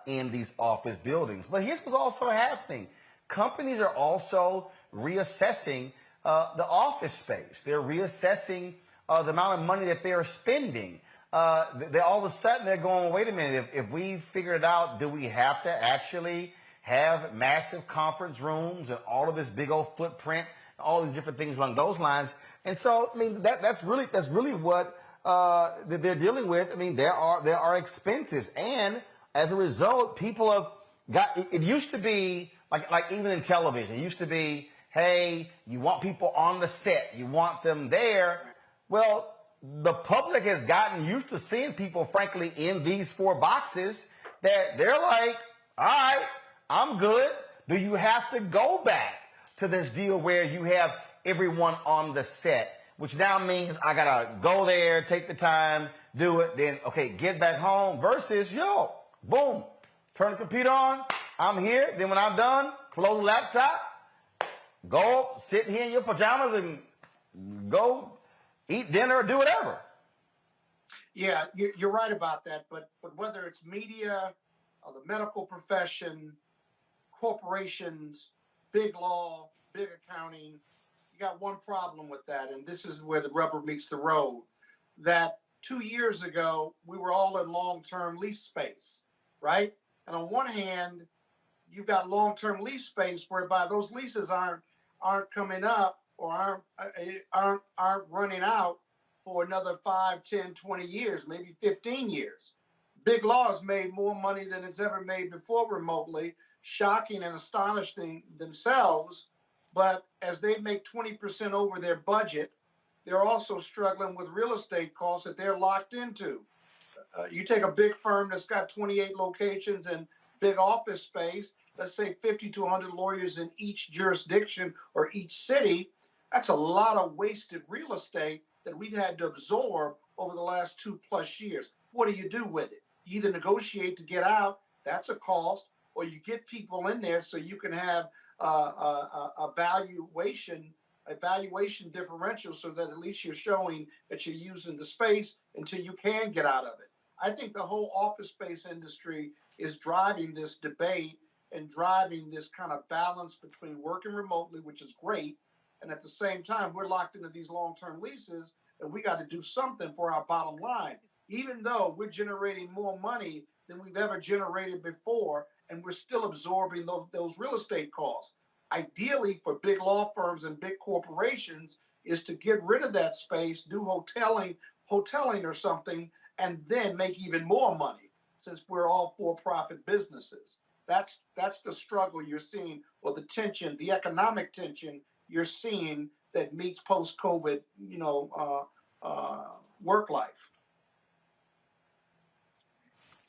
Speaker 11: in these office buildings. But here's what's also happening. Companies are also reassessing the office space. They're reassessing the amount of money that they're spending. They all of a sudden they're going, wait a minute, if we figured out, do we have to actually have massive conference rooms and all of this big old footprint, all these different things along those lines? And so, I mean, that's really what that they're dealing with. I mean, there are expenses, and as a result, people have got. It used to be like even in television, it used to be, hey, you want people on the set, you want them there. Well, the public has gotten used to seeing people, frankly, in these 4 boxes that they're like, all right, I'm good. Do you have to go back to this deal where you have everyone on the set, which now means I got to go there, take the time, do it, then, okay, get back home, versus, yo, boom, turn the computer on, I'm here, then when I'm done, close the laptop, go sit here in your pajamas and go eat dinner or do whatever.
Speaker 19: Yeah, you're right about that. But whether it's media, the medical profession, corporations, big law, big accounting, you got one problem with that, and this is where the rubber meets the road. That 2 years ago, we were all in long-term lease space, right? And on one hand, you've got long-term lease space whereby those leases aren't coming up or aren't running out for another 5, 10, 20 years, maybe 15 years. Big Law has made more money than it's ever made before remotely, shocking and astonishing themselves. But as they make 20% over their budget, they're also struggling with real estate costs that they're locked into. You take a big firm that's got 28 locations and big office space, let's say 50 to 100 lawyers in each jurisdiction or each city, that's a lot of wasted real estate that we've had to absorb over the last 2+ years. What do you do with it? You either negotiate to get out, that's a cost, or you get people in there so you can have a valuation differential so that at least you're showing that you're using the space until you can get out of it. I think the whole office space industry is driving this debate and driving this kind of balance between working remotely, which is great, and at the same time, we're locked into these long-term leases, and we got to do something for our bottom line, even though we're generating more money than we've ever generated before, and we're still absorbing those real estate costs. Ideally, for big law firms and big corporations, is to get rid of that space, do hoteling or something, and then make even more money, since we're all for-profit businesses. That's the struggle you're seeing, or the tension, the economic tension you're seeing that meets post-COVID, work life.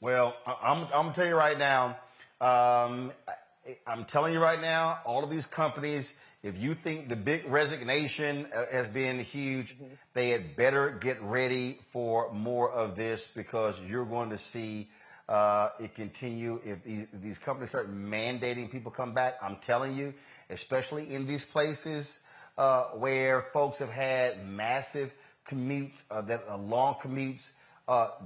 Speaker 11: Well, I'm gonna tell you right now. I'm telling you right now, all of these companies, if you think the big resignation has been huge, they had better get ready for more of this, because you're going to see it continue. If these companies start mandating people come back, I'm telling you, especially in these places where folks have had massive commutes, long commutes.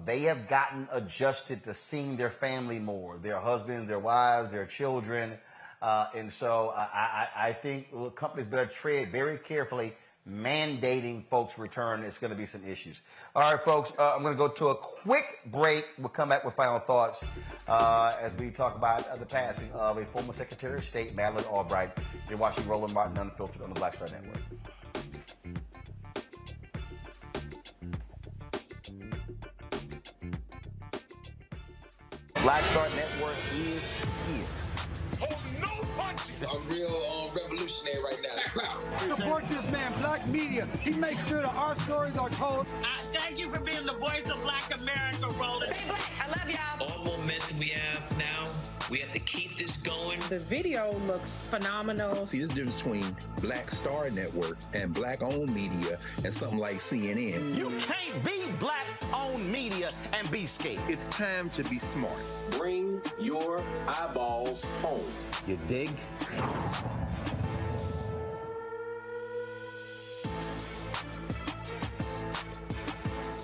Speaker 11: They have gotten adjusted to seeing their family more, their husbands, their wives, their children. And so I think companies better tread very carefully. Mandating folks return is going to be some issues. All right, folks, I'm going to go to a quick break. We'll come back with final thoughts as we talk about the passing of a former Secretary of State, Madeleine Albright. You're watching Roland Martin Unfiltered on the Black Star Network. Black Star Network is here.
Speaker 4: I'm real revolutionary right now.
Speaker 6: Support this man, Black Media. He makes sure that our stories are told.
Speaker 10: Thank you for being the voice of Black America, Roland. Stay black. I love y'all.
Speaker 12: All momentum we have now, we have to keep this going.
Speaker 14: The video looks phenomenal.
Speaker 15: See, there's a difference between Black Star Network and Black-owned media and something like CNN.
Speaker 11: You can't be Black-owned media and be scared.
Speaker 15: It's time to be smart.
Speaker 4: Bring your eyeballs home.
Speaker 11: You dig?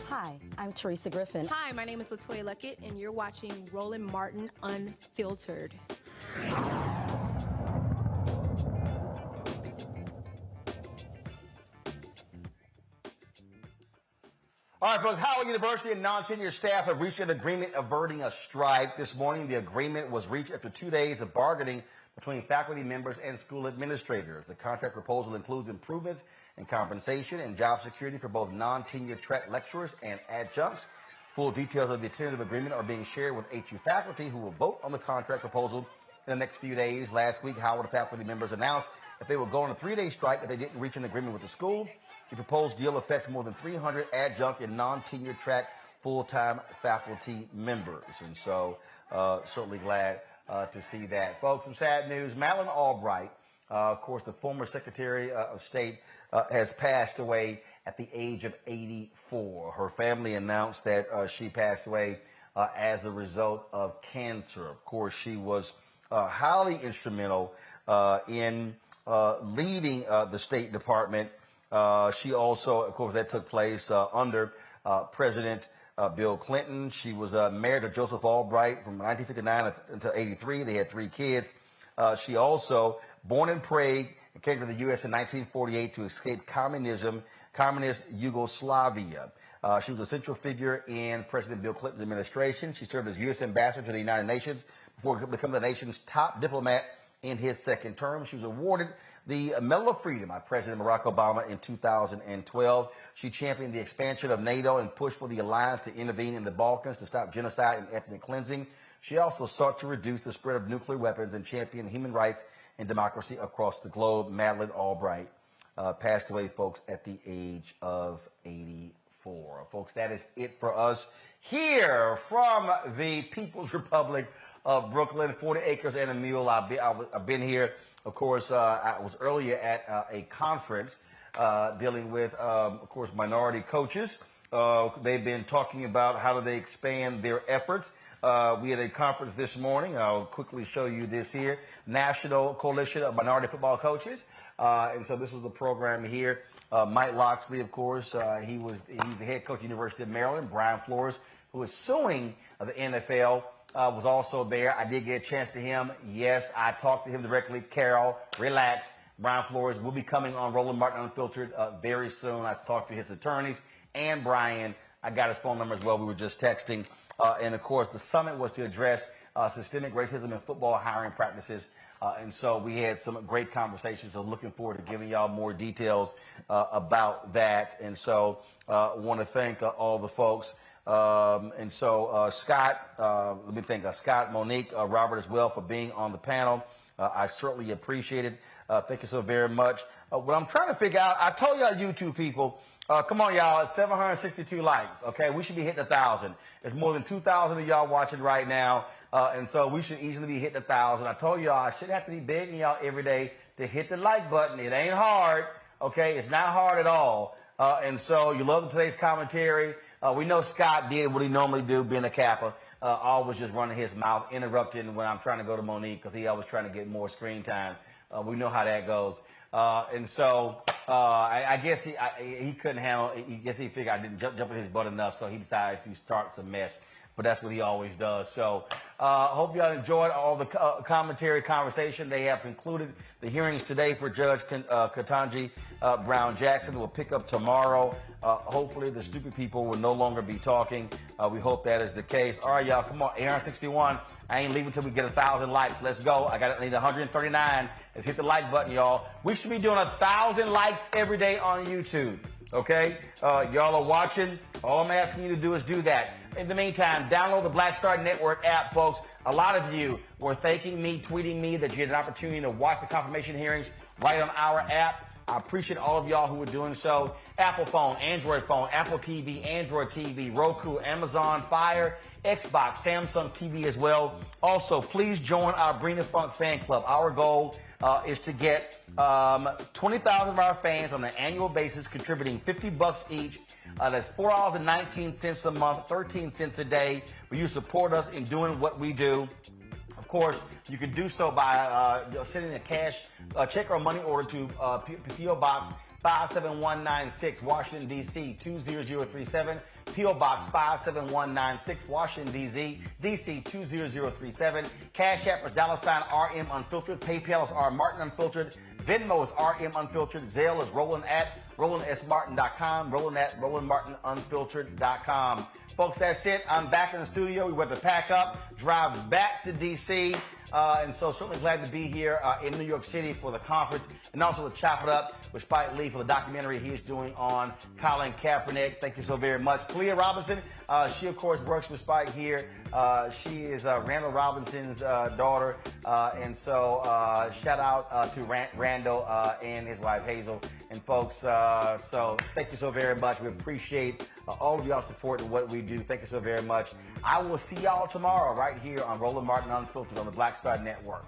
Speaker 22: Hi, I'm Teresa Griffin.
Speaker 23: Hi, my name is LaToya Luckett, and you're watching Roland Martin Unfiltered.
Speaker 11: All right, folks, Howard University and non-tenure staff have reached an agreement averting a strike. This morning, the agreement was reached after 2 days of bargaining between faculty members and school administrators. The contract proposal includes improvements in compensation and job security for both non-tenure track lecturers and adjuncts. Full details of the tentative agreement are being shared with HU faculty, who will vote on the contract proposal in the next few days. Last week, Howard faculty members announced that they would go on a 3-day strike if they didn't reach an agreement with the school. The proposed deal affects more than 300 adjunct and non-tenure track full-time faculty members. And so certainly glad to see that. Folks, some sad news. Madeleine Albright, of course, the former Secretary of State, has passed away at the age of 84. Her family announced that she passed away as a result of cancer. Of course, she was highly instrumental in leading the State Department. She also, of course, that took place under President Bill Clinton. She was married to Joseph Albright from 1959 until 83. They had 3 kids. She also, born in Prague, came to the U.S. in 1948 to escape communist Yugoslavia. She was a central figure in President Bill Clinton's administration. She served as U.S. ambassador to the United Nations before becoming the nation's top diplomat in his second term. She was awarded the Medal of Freedom by President Barack Obama in 2012. She championed the expansion of NATO and pushed for the alliance to intervene in the Balkans to stop genocide and ethnic cleansing. She also sought to reduce the spread of nuclear weapons and champion human rights and democracy across the globe. Madeleine Albright passed away, folks, at the age of 84. Folks, that is it for us here from the People's Republic of Brooklyn. 40 acres and a mule. I've been here. Of course, I was earlier at a conference dealing with, of course, minority coaches. They've been talking about how do they expand their efforts. We had a conference this morning. I'll quickly show you this here. National Coalition of Minority Football Coaches. And so this was the program here. Mike Loxley, of course, he's the head coach of the University of Maryland. Brian Flores, who is suing the NFL, was also there. I did get a chance to him. Yes, I talked to him directly. Carol, relax. Brian Flores will be coming on Roland Martin Unfiltered very soon. I talked to his attorneys and Brian. I got his phone number as well. We were just texting. And, of course, the summit was to address systemic racism in football hiring practices. And so we had some great conversations. So looking forward to giving y'all more details about that. And so I want to thank all the folks. And so Scott, let me thank Scott, Monique, Robert as well for being on the panel. I certainly appreciate it. Thank you so very much. What I'm trying to figure out, I told y'all YouTube people, come on, y'all, it's 762 likes, okay? We should be hitting 1,000. There's more than 2,000 of y'all watching right now, and so we should easily be hitting 1,000. I told y'all I shouldn't have to be begging y'all every day to hit the like button. It ain't hard, okay? It's not hard at all. And so you love today's commentary. We know Scott did what he normally do, being a Kappa, always just running his mouth, interrupting when I'm trying to go to Monique because he always trying to get more screen time. We know how that goes. And so I guess he couldn't handle. I guess he figured I didn't jump in his butt enough, so he decided to start some mess. But that's what he always does. So hope y'all enjoyed all the commentary, conversation. They have concluded the hearings today for Judge Ketanji Brown Jackson. We'll pick up tomorrow. Hopefully the stupid people will no longer be talking. We hope that is the case. All right, y'all, come on. AR61. I ain't leaving until we get 1,000 likes. Let's go. I need 139. Let's hit the like button, y'all. We should be doing 1,000 likes every day on YouTube. Okay? Y'all are watching. All I'm asking you to do is do that. In the meantime, download the Black Star Network app, folks. A lot of you were thanking me, tweeting me that you had an opportunity to watch the confirmation hearings right on our app. I appreciate all of y'all who were doing so. Apple phone, Android phone, Apple TV, Android TV, Roku, Amazon Fire, Xbox, Samsung TV as well. Also, please join our Bring the Funk fan club. Our goal is to get 20,000 of our fans on an annual basis contributing $50 each. That's $4.19 a month, 13 cents a day. Will you support us in doing what we do? Of course, you can do so by sending a cash check or money order to P.O. Box 57196, Washington, D.C. 20037. P.O. Box 57196, Washington, D.C. 20037. Cash App is $RM Unfiltered. PayPal is R Martin Unfiltered. Venmo is RM Unfiltered. Zelle is RolandSMartin.com. RolandMartinUnfiltered.com. Folks, that's it. I'm back in the studio. We went to pack up, drive back to D.C., and so certainly glad to be here in New York City for the conference and also to chop it up with Spike Lee for the documentary he is doing on Colin Kaepernick. Thank you so very much. Clea Robinson, she of course works with Spike here. She is Randall Robinson's daughter. And so shout out to Randall and his wife Hazel. And folks, so thank you so very much. We appreciate all of y'all support and what we do. Thank you so very much. I will see y'all tomorrow right here on Roland Martin Unfiltered on the Black Star Network.